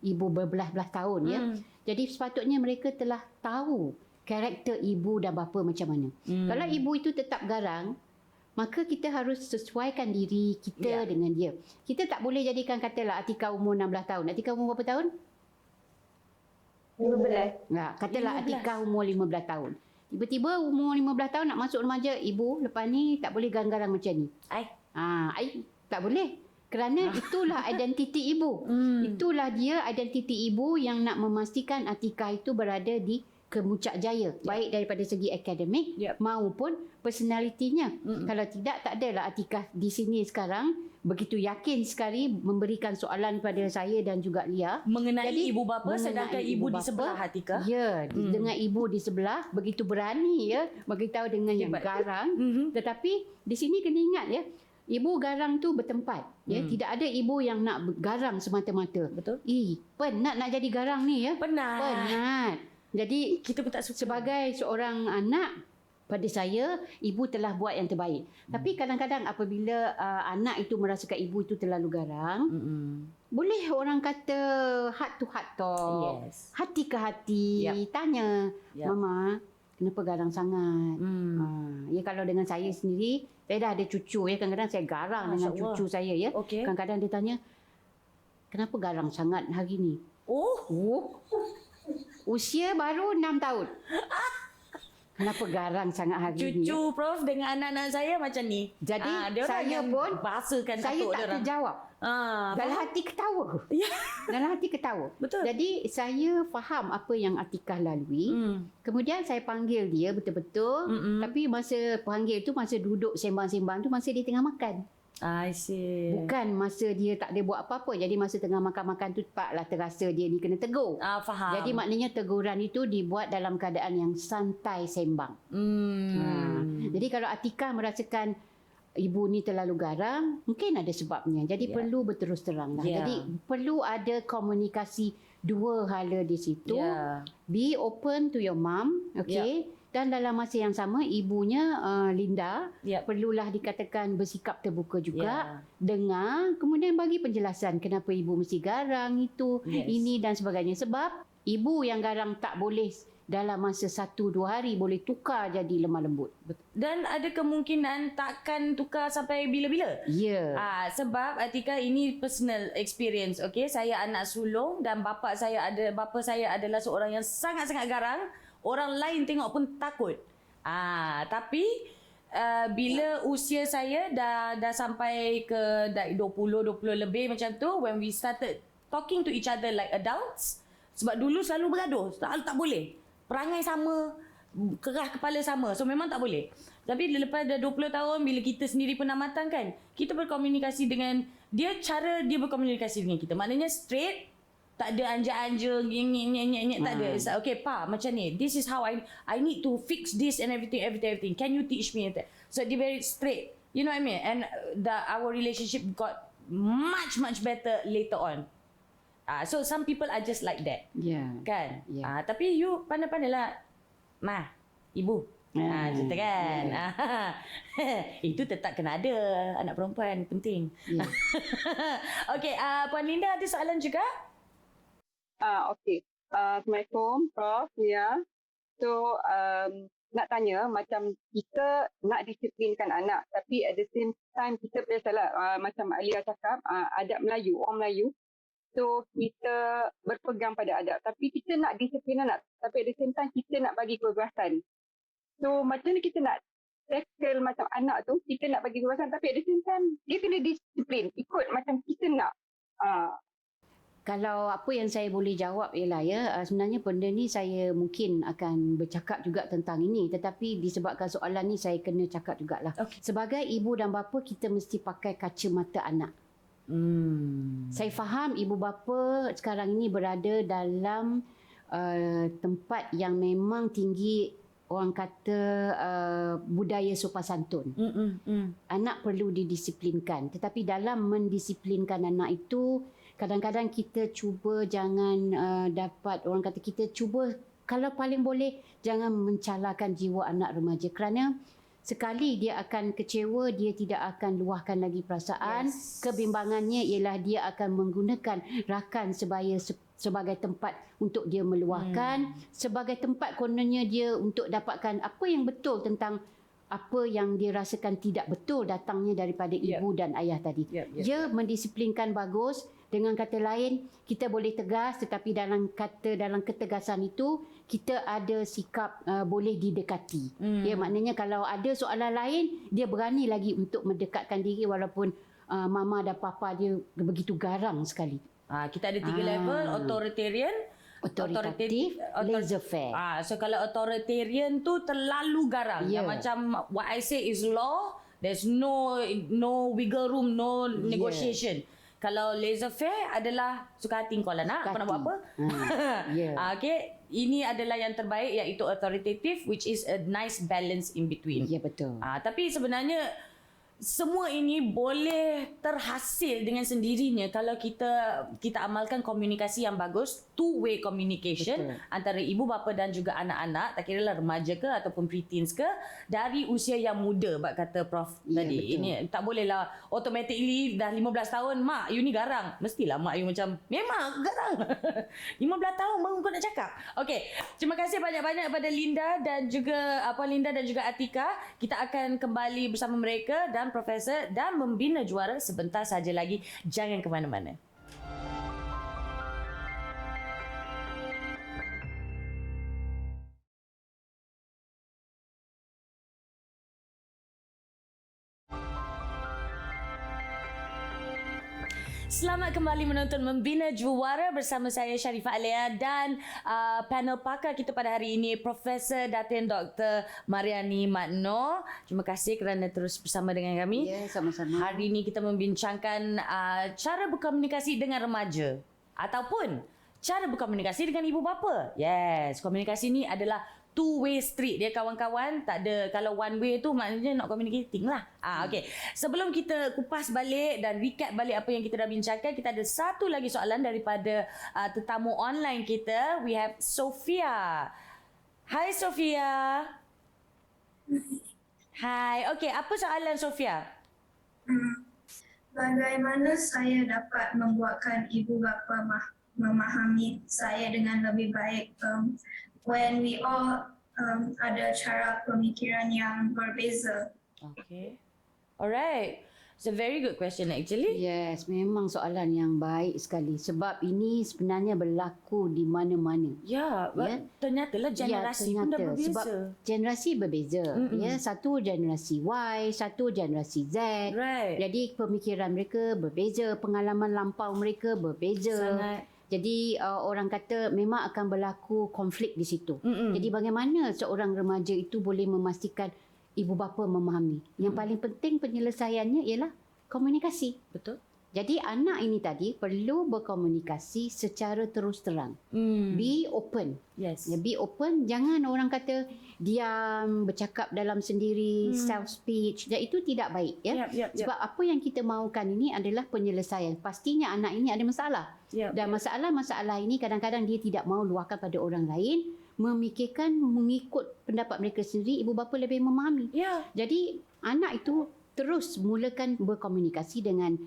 [SPEAKER 2] ibu berbelas-belas tahun ya. Jadi sepatutnya mereka telah tahu karakter ibu dan bapa macam mana. Kalau ibu itu tetap garang, maka kita harus sesuaikan diri kita dengan dia. Kita tak boleh jadikan katalah Atikah umur 16 tahun. Atikah umur berapa tahun?
[SPEAKER 6] 15.
[SPEAKER 2] Nah, katalah
[SPEAKER 1] 15.
[SPEAKER 2] Atikah umur 15 tahun. Tiba-tiba umur 15 tahun nak masuk remaja, ibu lepas ni tak boleh garang-garang macam ni. I tak boleh. Kerana itulah identiti ibu. Itulah dia identiti ibu yang nak memastikan Atikah itu berada di kemuncak jaya. Baik daripada segi akademik maupun personalitinya. Kalau tidak, tak adalah Atikah di sini sekarang begitu yakin sekali memberikan soalan pada saya dan juga Lia.
[SPEAKER 1] Mengenai
[SPEAKER 2] Jadi,
[SPEAKER 1] ibu bapa sedangkan
[SPEAKER 2] mengenai
[SPEAKER 1] ibu di
[SPEAKER 2] bapa,
[SPEAKER 1] sebelah Atikah.
[SPEAKER 2] Ya, dengan ibu di sebelah begitu berani ya beritahu dengan yang garang. Tetapi di sini kena ingat ya, ibu garang tu bertempat ya. Tidak ada ibu yang nak garang semata-mata.
[SPEAKER 1] Betul.
[SPEAKER 2] Penat nak jadi garang ni ya. Penat. Jadi
[SPEAKER 1] Kita pun tak suka.
[SPEAKER 2] sebagai seorang anak, pada saya ibu telah buat yang terbaik. Tapi kadang-kadang apabila anak itu merasakan ibu itu terlalu garang, boleh orang kata heart to heart talk.
[SPEAKER 1] Yes.
[SPEAKER 2] Hati ke hati, tanya, Mama, kenapa garang sangat? Ya, kalau dengan saya sendiri, saya dah ada cucu ya, kadang-kadang saya garang dengan
[SPEAKER 1] Masya Allah.
[SPEAKER 2] cucu saya ya.
[SPEAKER 1] Okey.
[SPEAKER 2] Kadang-kadang dia tanya, kenapa garang sangat hari ni?
[SPEAKER 1] Oh.
[SPEAKER 2] Usia baru 6 tahun. Kenapa garang sangat hari ni?
[SPEAKER 1] Cucu Prof dengan anak-anak saya macam ni.
[SPEAKER 2] Jadi
[SPEAKER 1] dia orang
[SPEAKER 2] saya
[SPEAKER 1] yang
[SPEAKER 2] pun
[SPEAKER 1] bahasakan
[SPEAKER 2] saya
[SPEAKER 1] katuk
[SPEAKER 2] tak
[SPEAKER 1] dia orang.
[SPEAKER 2] terjawab. Dalam hati ketawa.
[SPEAKER 1] Ya.
[SPEAKER 2] Dalam hati ketawa.
[SPEAKER 1] Betul.
[SPEAKER 2] Jadi saya faham apa yang Atikah lalui. Kemudian saya panggil dia betul-betul. Tapi masa panggil tu, masa duduk sembang-sembang tu, masa dia tengah makan.
[SPEAKER 1] I see.
[SPEAKER 2] Bukan masa dia tak ada buat apa-apa. Jadi masa tengah makan-makan tu paklah terasa dia ni kena tegur.
[SPEAKER 1] Faham.
[SPEAKER 2] Jadi maknanya teguran itu dibuat dalam keadaan yang santai sembang. Jadi kalau Atikah merasakan ibu ni terlalu garang, mungkin ada sebabnya. Jadi perlu berterus terang lah. Jadi perlu ada komunikasi dua hala di situ. Be open to your mum, okay? Dan dalam masa yang sama, ibunya Linda perlulah dikatakan bersikap terbuka juga. Dengar, kemudian bagi penjelasan kenapa ibu mesti garang itu, ini dan sebagainya. Sebab ibu yang garang tak boleh dalam masa 1-2 hari boleh tukar jadi lemah lembut.
[SPEAKER 1] Dan ada kemungkinan takkan tukar sampai bila-bila.
[SPEAKER 2] Ya.
[SPEAKER 1] Sebab Atikah ini personal experience. Okay? Saya anak sulung dan bapa saya adalah seorang yang sangat-sangat garang. Orang lain tengok pun takut. Tapi bila usia saya dah sampai ke 20 lebih macam tu, when we started talking to each other like adults, sebab dulu selalu bergaduh, selalu tak boleh. Perangai sama, kerah kepala sama. So memang tak boleh. Tapi lepas dah 20 tahun, bila kita sendiri pernah matang kan, kita berkomunikasi dengan dia, cara dia berkomunikasi dengan kita. Maknanya straight, tak ada anja-anja, nyek-nyek, tak ada. It's like, okay, Pa, macam ni. This is how I need to fix this and everything. Can you teach me? So, dia very straight. You know what I mean? And our relationship got much, much better later on. So, some people are just like that. Kan? Tapi you pandai-pandai lah. Ma, ibu. Cerita kan? Itu tetap kena ada. Anak perempuan, penting. Okay, Puan Linda ada soalan juga?
[SPEAKER 7] Okey. Assalamualaikum Prof. Ya. So nak tanya, macam kita nak disiplinkan anak, tapi at the same time kita biasalah macam Alia cakap, adab Melayu, orang Melayu. So kita berpegang pada adab, tapi kita nak disiplin anak, tapi at the same time kita nak bagi kebebasan. So macam mana kita nak tackle macam anak tu, kita nak bagi kebebasan tapi at the same time dia kena disiplin ikut macam kita nak.
[SPEAKER 2] Kalau apa yang saya boleh jawab ialah sebenarnya benda ni saya mungkin akan bercakap juga tentang ini, tetapi disebabkan soalan ni saya kena cakap jugalah. Sebagai ibu dan bapa, kita mesti pakai kacamata anak. Saya faham ibu bapa sekarang ini berada dalam tempat yang memang tinggi, orang kata budaya sopan santun. Anak perlu didisiplinkan, tetapi dalam mendisiplinkan anak itu kadang-kadang kita cuba jangan orang kata kita cuba kalau paling boleh jangan mencalakan jiwa anak remaja, kerana sekali dia akan kecewa, dia tidak akan luahkan lagi perasaan. Kebimbangannya ialah dia akan menggunakan rakan sebaya sebagai tempat untuk dia meluahkan, sebagai tempat kononnya dia untuk dapatkan apa yang betul tentang apa yang dia rasakan tidak betul datangnya daripada ibu dan ayah tadi. Dia mendisiplinkan bagus. Dengan kata lain, kita boleh tegas, tetapi dalam ketegasan itu kita ada sikap boleh didekati. Ya, maknanya kalau ada soalan lain, dia berani lagi untuk mendekatkan diri walaupun mama dan papa dia begitu garang sekali.
[SPEAKER 1] Kita ada 3 level, authoritarian,
[SPEAKER 2] Autoritatif, laissez-faire.
[SPEAKER 1] So kalau authoritarian tu terlalu garang. Yang macam what I say is law, there's no wiggle room, no negotiation. Kalau laissez-faire adalah suka hati kau lah nak, kau nak buat apa? Okay, ini adalah yang terbaik, iaitu authoritative, which is a nice balance in between.
[SPEAKER 2] Ya, betul.
[SPEAKER 1] Tapi sebenarnya semua ini boleh terhasil dengan sendirinya kalau kita amalkan komunikasi yang bagus, two-way communication antara ibu bapa dan juga anak-anak, tak kira lah remaja ke ataupun preteens ke, dari usia yang muda. Bak kata Prof tadi, betul. Ini tak bolehlah automatically dah 15 tahun, mak you ni garang. Mestilah mak you macam, memang garang. 15 tahun baru kau nak cakap. Okey, terima kasih banyak-banyak kepada Linda dan juga Linda dan juga Atikah. Kita akan kembali bersama mereka dan Profesor dan membina juara sebentar saja lagi. Jangan ke mana-mana. Selamat kembali menonton Membina Juara bersama saya Sharifah Alia dan panel pakar kita pada hari ini Profesor Datin Dr. Mariani Mat Noor. Terima kasih kerana terus bersama dengan kami.
[SPEAKER 2] Ya, sama-sama.
[SPEAKER 1] Hari ini kita membincangkan cara berkomunikasi dengan remaja ataupun cara berkomunikasi dengan ibu bapa. Yes, komunikasi ni adalah two-way street dia kawan-kawan. Tak ada, kalau one way tu maknanya not communicating lah. Okay. Sebelum kita kupas balik dan recap balik apa yang kita dah bincangkan, kita ada satu lagi soalan daripada tetamu online kita. We have Sophia. Hai Sophia. Hai. Okay, apa soalan Sophia?
[SPEAKER 8] Bagaimana saya dapat membuatkan ibu bapa memahami saya dengan lebih baik when we all ada cara pemikiran yang berbeza.
[SPEAKER 1] Okay. Alright. It's a very good question actually.
[SPEAKER 2] Yes, memang soalan yang baik sekali sebab ini sebenarnya berlaku di mana-mana.
[SPEAKER 1] Ya, ternyatalah generasi pun dah berbeza.
[SPEAKER 2] Sebab generasi berbeza. Ya, satu generasi Y, satu generasi Z.
[SPEAKER 1] Right.
[SPEAKER 2] Jadi pemikiran mereka berbeza, pengalaman lampau mereka berbeza.
[SPEAKER 1] Sangat.
[SPEAKER 2] Jadi orang kata memang akan berlaku konflik di situ. Jadi bagaimana seorang remaja itu boleh memastikan ibu bapa memahami? Yang paling penting penyelesaiannya ialah komunikasi.
[SPEAKER 1] Betul.
[SPEAKER 2] Jadi anak ini tadi perlu berkomunikasi secara terus terang. Be open.
[SPEAKER 1] Yes.
[SPEAKER 2] Ya, be open. Jangan orang kata diam, bercakap dalam sendiri, self speech. Dan itu tidak baik, ya.
[SPEAKER 1] Yep.
[SPEAKER 2] Sebab apa yang kita mahukan ini adalah penyelesaian. Pastinya anak ini ada masalah. Dan masalah-masalah ini kadang-kadang dia tidak mahu luahkan pada orang lain, memikirkan mengikut pendapat mereka sendiri, ibu bapa lebih memahami. Jadi anak itu terus mulakan berkomunikasi dengan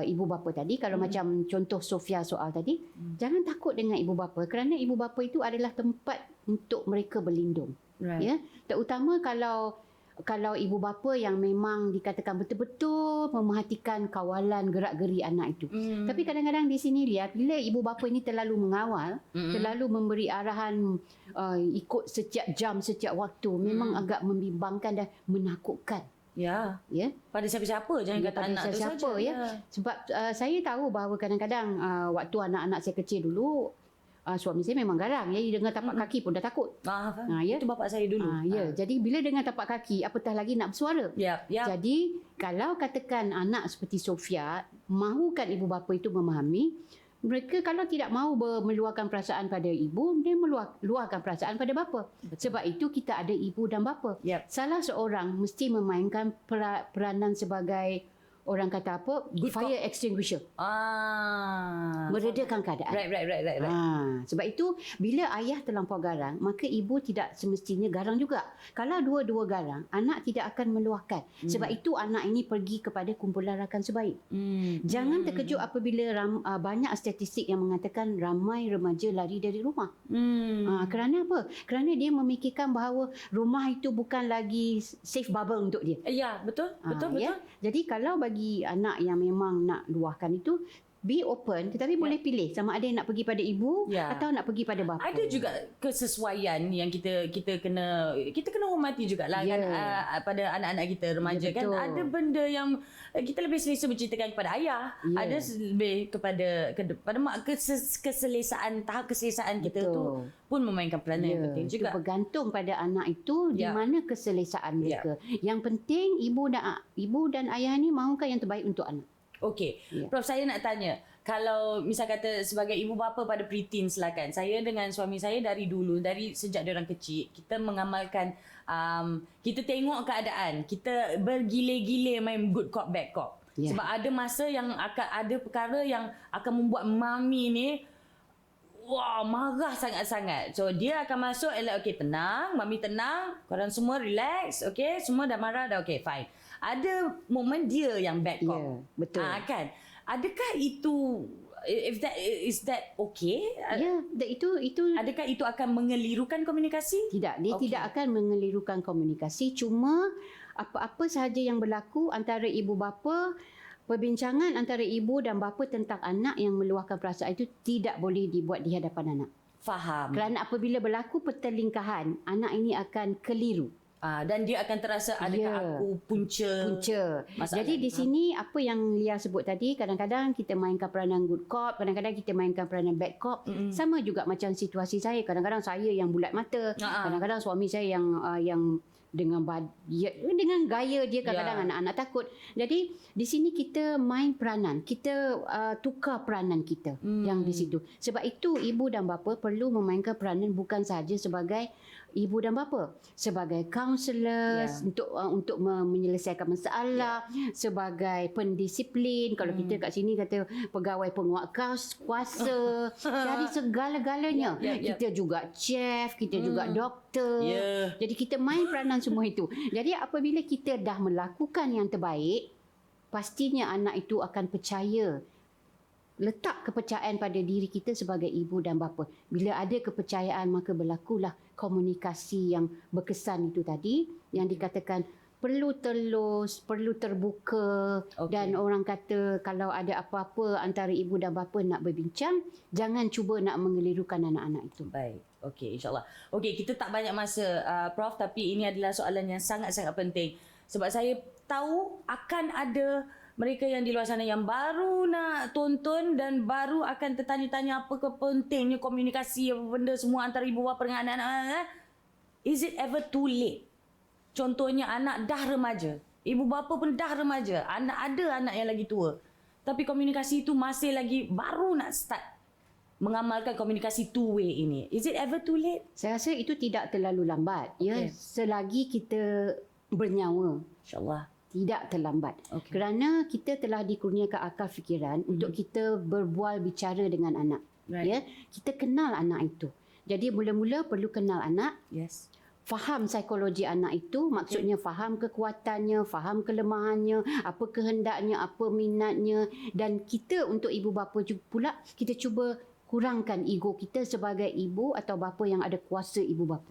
[SPEAKER 2] ibu bapa tadi. Kalau macam contoh Sophia soal tadi, jangan takut dengan ibu bapa kerana ibu bapa itu adalah tempat untuk mereka berlindung. Ya, terutama kalau ibu bapa yang memang dikatakan betul-betul memerhatikan kawalan gerak-geri anak itu. Tapi kadang-kadang di sini lihat bila ibu bapa ini terlalu mengawal, terlalu memberi arahan ikut setiap jam, setiap waktu, memang agak membimbangkan dan menakutkan.
[SPEAKER 1] Ya. Pada siapa-siapa, jangan kata anak tu
[SPEAKER 2] siapa,
[SPEAKER 1] saja.
[SPEAKER 2] Ya. Sebab saya tahu bahawa kadang-kadang waktu anak-anak saya kecil dulu, suami saya memang garang. Ya, dengar tapak kaki pun dah takut.
[SPEAKER 1] Ya. Itu bapa saya dulu.
[SPEAKER 2] Jadi bila dengar tapak kaki, apatah lagi nak bersuara. Jadi kalau katakan anak seperti Sophia mahukan ibu bapa itu memahami, mereka kalau tidak mahu meluahkan perasaan pada ibu, dia meluahkan perasaan pada bapa. Sebab itu kita ada ibu dan bapa. Salah seorang mesti memainkan peranan sebagai orang kata apa? Fire extinguisher. Meredakan keadaan.
[SPEAKER 1] Right.
[SPEAKER 2] Sebab itu bila ayah terlampau garang, maka ibu tidak semestinya garang juga. Kalau dua-dua garang, anak tidak akan meluahkan. Sebab itu anak ini pergi kepada kumpulan rakan sebaik. Jangan terkejut apabila banyak statistik yang mengatakan ramai remaja lari dari rumah. Kerana apa? Kerana dia memikirkan bahawa rumah itu bukan lagi safe bubble untuk dia.
[SPEAKER 1] Ya, betul.
[SPEAKER 2] Ya? Jadi kalau bagi anak yang memang nak luahkan itu, be open, tetapi boleh pilih sama ada nak pergi pada ibu atau nak pergi pada bapa.
[SPEAKER 1] Ada juga kesesuaian yang kita kena hormati jugalah kan pada anak-anak kita remaja kan. Ada benda yang kita lebih selesa menceritakan kepada ayah, ada lebih kepada mak. Keselesaan, tahap keselesaan kita tu pun memainkan peranan yang penting juga.
[SPEAKER 2] Itu bergantung pada anak itu di mana keselesaan mereka. Yang penting ibu dan ayah ni mahukan yang terbaik untuk anak.
[SPEAKER 1] Okey, Prof, saya nak tanya, kalau misal kata sebagai ibu bapa pada preteens lah kan, saya dengan suami saya dari dulu, dari sejak diorang kecil, kita mengamalkan, kita tengok keadaan, kita bergile-gile main good cop, bad cop. Sebab ada masa yang akan ada perkara yang akan membuat mami ni marah sangat-sangat. So dia akan masuk, okay, tenang, mami tenang, korang semua relax, okay, semua dah marah dah, okay, fine. Ada momen dia yang bad cop.
[SPEAKER 2] Betul.
[SPEAKER 1] Kan? Adakah itu, is that okay?
[SPEAKER 2] Itu
[SPEAKER 1] adakah itu akan mengelirukan komunikasi?
[SPEAKER 2] Tidak, dia tidak akan mengelirukan komunikasi. Cuma apa-apa sahaja yang berlaku antara ibu bapa, perbincangan antara ibu dan bapa tentang anak yang meluahkan perasaan itu tidak boleh dibuat di hadapan anak.
[SPEAKER 1] Faham.
[SPEAKER 2] Kerana apabila berlaku pertelingkahan, anak ini akan keliru.
[SPEAKER 1] Dan dia akan terasa adakah aku punca. Masalah.
[SPEAKER 2] Jadi di sini apa yang Lia sebut tadi, kadang-kadang kita mainkan peranan good cop, kadang-kadang kita mainkan peranan bad cop. Sama juga macam situasi saya, kadang-kadang saya yang bulat mata, kadang-kadang suami saya yang dengan gaya dia kadang-kadang anak-anak takut. Jadi di sini kita main peranan, kita tukar peranan kita yang di situ. Sebab itu ibu dan bapa perlu memainkan peranan bukan sahaja sebagai ibu dan bapa, sebagai counselors untuk menyelesaikan masalah, sebagai pendisiplin. Kalau kita kat sini kata pegawai penguat kuasa, dari segala-galanya. Kita juga chef, kita juga doktor. Jadi kita main peranan semua itu. Jadi apabila kita dah melakukan yang terbaik, pastinya anak itu akan percaya. Letak kepercayaan pada diri kita sebagai ibu dan bapa. Bila ada kepercayaan, maka berlakulah komunikasi yang berkesan itu tadi, yang dikatakan perlu telus, perlu terbuka. Dan orang kata kalau ada apa-apa antara ibu dan bapa nak berbincang, jangan cuba nak mengelirukan anak-anak itu.
[SPEAKER 1] Baik. Okey, insyaAllah. Okey, kita tak banyak masa, Prof. Tapi ini adalah soalan yang sangat-sangat penting. Sebab saya tahu akan ada mereka yang di luar sana yang baru nak tonton dan baru akan tertanya-tanya apakah pentingnya komunikasi apa benda semua antara ibu bapa dengan anak-anak. Is it ever too late? Contohnya anak dah remaja, ibu bapa pun dah remaja, ada anak yang lagi tua. Tapi komunikasi itu masih lagi baru nak start mengamalkan komunikasi two way ini. Is it ever too late?
[SPEAKER 2] Saya rasa itu tidak terlalu lambat. Selagi kita bernyawa,
[SPEAKER 1] insya-Allah
[SPEAKER 2] tidak terlambat. Kerana kita telah dikurniakan akal fikiran untuk kita berbual bicara dengan anak. Kita kenal anak itu. Jadi mula-mula perlu kenal anak. Faham psikologi anak itu, maksudnya faham kekuatannya, faham kelemahannya, apa kehendaknya, apa minatnya, dan kita untuk ibu bapa pula kita cuba kurangkan ego kita sebagai ibu atau bapa yang ada kuasa ibu bapa.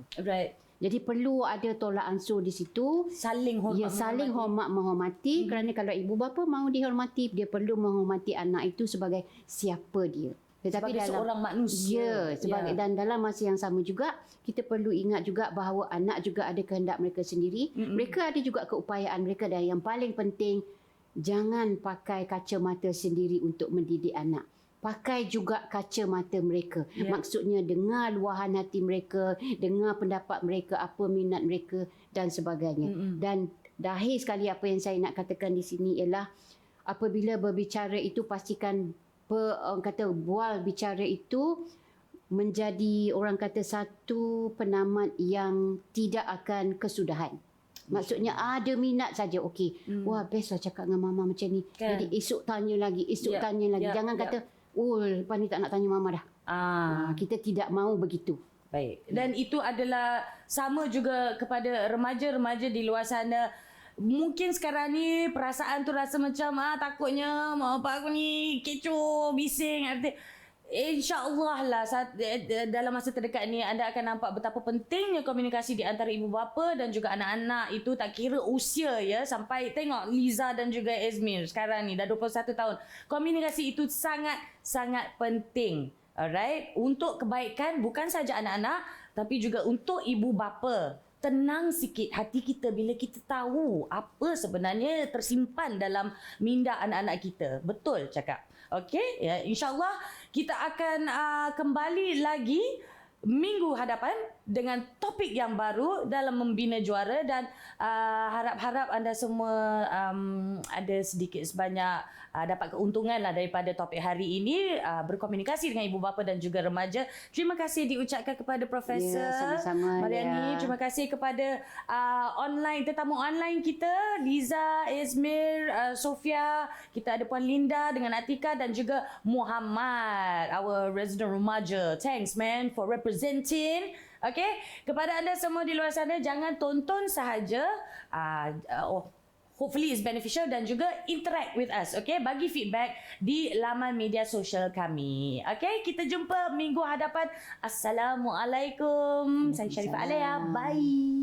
[SPEAKER 2] Jadi perlu ada tolak ansur di situ.
[SPEAKER 1] Saling hormat,
[SPEAKER 2] saling menghormati. Kerana kalau ibu bapa mahu dihormati, dia perlu menghormati anak itu sebagai siapa dia. Tetapi
[SPEAKER 1] sebagai seorang manusia.
[SPEAKER 2] Dan dalam masa yang sama juga, kita perlu ingat juga bahawa anak juga ada kehendak mereka sendiri. Mereka ada juga keupayaan mereka, dan yang paling penting, jangan pakai kacamata sendiri untuk mendidik anak. Pakai juga kacamata mereka. Maksudnya dengar luahan hati mereka, dengar pendapat mereka, apa minat mereka dan sebagainya. Dan dahil sekali apa yang saya nak katakan di sini ialah apabila berbicara itu pastikan orang kata bual bicara itu menjadi orang kata satu penamat yang tidak akan kesudahan. Maksudnya ada minat saja, okey. Wah, best lah cakap dengan mama macam ni. Jadi esok tanya lagi, tanya lagi. Jangan kata lepas ni tak nak tanya mama dah. Kita tidak mahu begitu.
[SPEAKER 1] Baik. Dan itu adalah sama juga kepada remaja-remaja di luar sana. Mungkin sekarang ni perasaan tu rasa macam takutnya mak bapak aku ni kecoh, bising. InsyaAllah lah dalam masa terdekat ni anda akan nampak betapa pentingnya komunikasi di antara ibu bapa dan juga anak-anak itu, tak kira usia ya. Sampai tengok Liza dan juga Izmir sekarang ni dah 21 tahun. Komunikasi itu sangat-sangat penting. Alright, untuk kebaikan bukan saja anak-anak tapi juga untuk ibu bapa. Tenang sikit hati kita bila kita tahu apa sebenarnya tersimpan dalam minda anak-anak kita. Betul cakap. Okey, ya, insyaAllah kita akan kembali lagi minggu hadapan dengan topik yang baru dalam membina juara, dan harap-harap anda semua ada sedikit sebanyak dapat keuntungan lah daripada topik hari ini, berkomunikasi dengan ibu bapa dan juga remaja. Terima kasih diucapkan kepada Profesor
[SPEAKER 2] sama-sama,
[SPEAKER 1] Mariani. Terima kasih kepada tetamu online kita, Liza, Izmir, Sofia. Kita ada Puan Linda dengan Atika dan juga Muhammad, our resident remaja. Thanks man for representing. Okay, kepada anda semua di luar sana, jangan tonton sahaja. Hopefully it's beneficial dan juga interact with us. Okay, bagi feedback di laman media sosial kami. Okay, kita jumpa minggu hadapan. Assalamualaikum. Saya Sharifah Alaya. Bye.